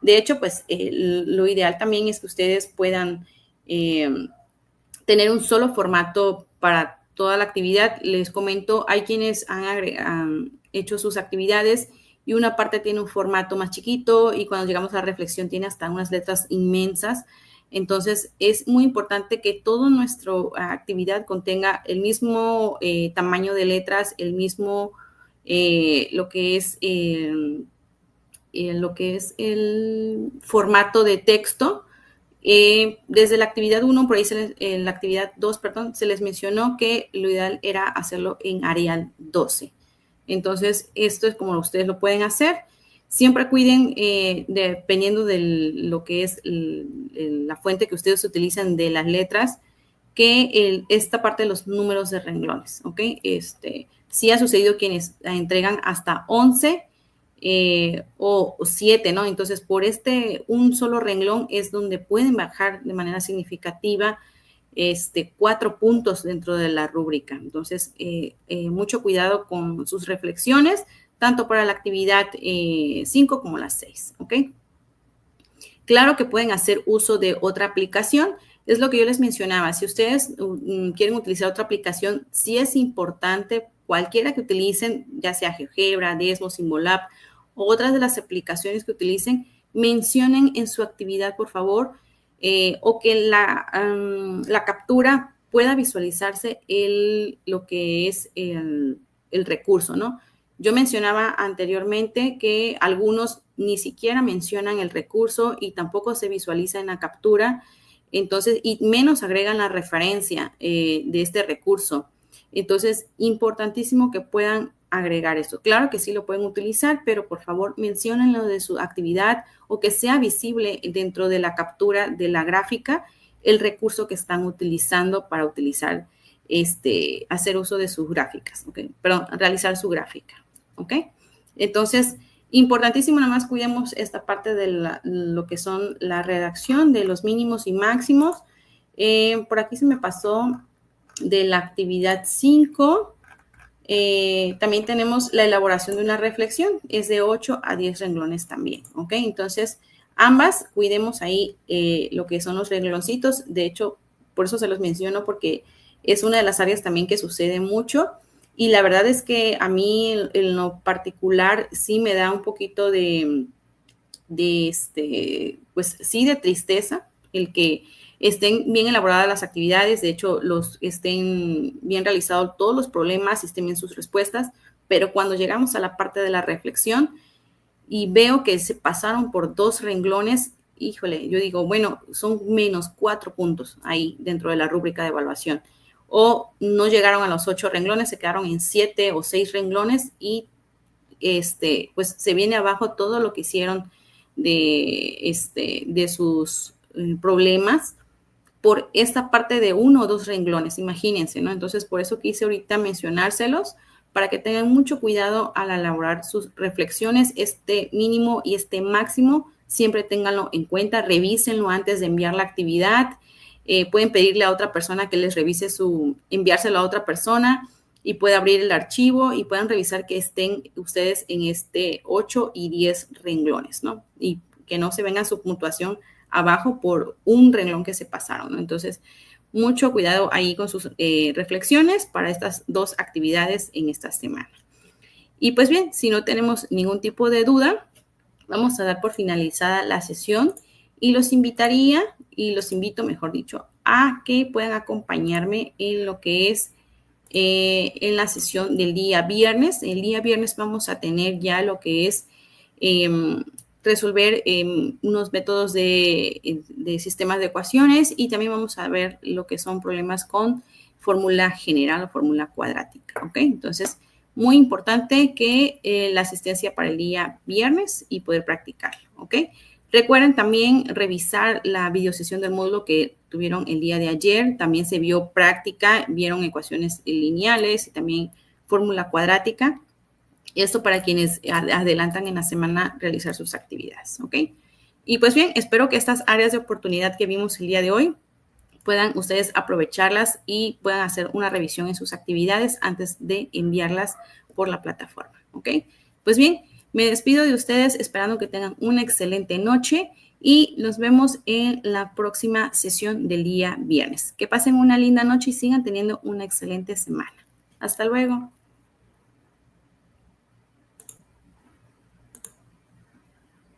De hecho, pues lo ideal también es que ustedes puedan tener un solo formato para toda la actividad. Les comento, hay quienes han hecho sus actividades y una parte tiene un formato más chiquito y cuando llegamos a la reflexión tiene hasta unas letras inmensas. Entonces, es muy importante que toda nuestra actividad contenga el mismo tamaño de letras, el mismo, lo que es el formato de texto Desde la actividad 1, por ahí en la actividad 2, perdón, se les mencionó que lo ideal era hacerlo en Arial 12. Entonces, esto es como ustedes lo pueden hacer. Siempre cuiden, dependiendo de lo que es la fuente que ustedes utilizan de las letras, que esta parte de los números de renglones, ¿ok? Sí ha sucedido quienes entregan hasta 11 o 7, ¿no? Entonces, por un solo renglón es donde pueden bajar de manera significativa 4 puntos dentro de la rúbrica. Entonces, mucho cuidado con sus reflexiones, tanto para la actividad 5 como la 6, ¿ok? Claro que pueden hacer uso de otra aplicación. Es lo que yo les mencionaba. Si ustedes quieren utilizar otra aplicación, sí es importante, cualquiera que utilicen, ya sea GeoGebra, Desmos, Symbolab, o otras de las aplicaciones que utilicen, mencionen en su actividad, por favor, o que la captura pueda visualizarse lo que es el recurso, ¿no? Yo mencionaba anteriormente que algunos ni siquiera mencionan el recurso y tampoco se visualiza en la captura, entonces, y menos agregan la referencia de este recurso. Entonces, importantísimo que puedan agregar esto. Claro que sí lo pueden utilizar, pero por favor menciónenlo de su actividad o que sea visible dentro de la captura de la gráfica el recurso que están utilizando para utilizar, hacer uso de sus gráficas, ¿ok? Perdón, realizar su gráfica, ¿ok? Entonces, importantísimo, nada más cuidemos esta parte de lo que son la redacción de los mínimos y máximos. Por aquí se me pasó de la actividad 5. También tenemos la elaboración de una reflexión, es de 8 a 10 renglones también, ¿ok? Entonces, ambas cuidemos ahí lo que son los rengloncitos. De hecho, por eso se los menciono, porque es una de las áreas también que sucede mucho. Y la verdad es que a mí, en lo particular, sí me da un poquito pues sí, de tristeza el que estén bien elaboradas las actividades, de hecho, estén bien realizados todos los problemas y estén bien sus respuestas, pero cuando llegamos a la parte de la reflexión y veo que se pasaron por 2 renglones, híjole, yo digo, bueno, son menos 4 puntos ahí dentro de la rúbrica de evaluación. O no llegaron a los 8 renglones, se quedaron en 7 o 6 renglones y pues se viene abajo todo lo que hicieron de sus problemas por esta parte de 1 o 2 renglones, imagínense, ¿no? Entonces, por eso quise ahorita mencionárselos, para que tengan mucho cuidado al elaborar sus reflexiones, mínimo y máximo, siempre ténganlo en cuenta, revísenlo antes de enviar la actividad, pueden pedirle a otra persona que les revise enviárselo a otra persona, y puede abrir el archivo y puedan revisar que estén ustedes en 8 y 10 renglones, ¿no? Y que no se venga su puntuación abajo por un renglón que se pasaron, ¿no? Entonces, mucho cuidado ahí con sus reflexiones para estas 2 actividades en esta semana. Y pues bien, si no tenemos ningún tipo de duda, vamos a dar por finalizada la sesión y los invito, mejor dicho, a que puedan acompañarme en lo que es en la sesión del día viernes. El día viernes vamos a tener ya lo que es resolver unos métodos de sistemas de ecuaciones, y también vamos a ver lo que son problemas con fórmula general o fórmula cuadrática, ¿ok? Entonces, muy importante que la asistencia para el día viernes y poder practicarlo, ¿ok? Recuerden también revisar la videosesión del módulo que tuvieron el día de ayer. También se vio práctica, vieron ecuaciones lineales y también fórmula cuadrática. Esto para quienes adelantan en la semana realizar sus actividades, ¿ok? Y pues bien, espero que estas áreas de oportunidad que vimos el día de hoy puedan ustedes aprovecharlas y puedan hacer una revisión en sus actividades antes de enviarlas por la plataforma, ¿ok? Pues bien, me despido de ustedes esperando que tengan una excelente noche y nos vemos en la próxima sesión del día viernes. Que pasen una linda noche y sigan teniendo una excelente semana. Hasta luego.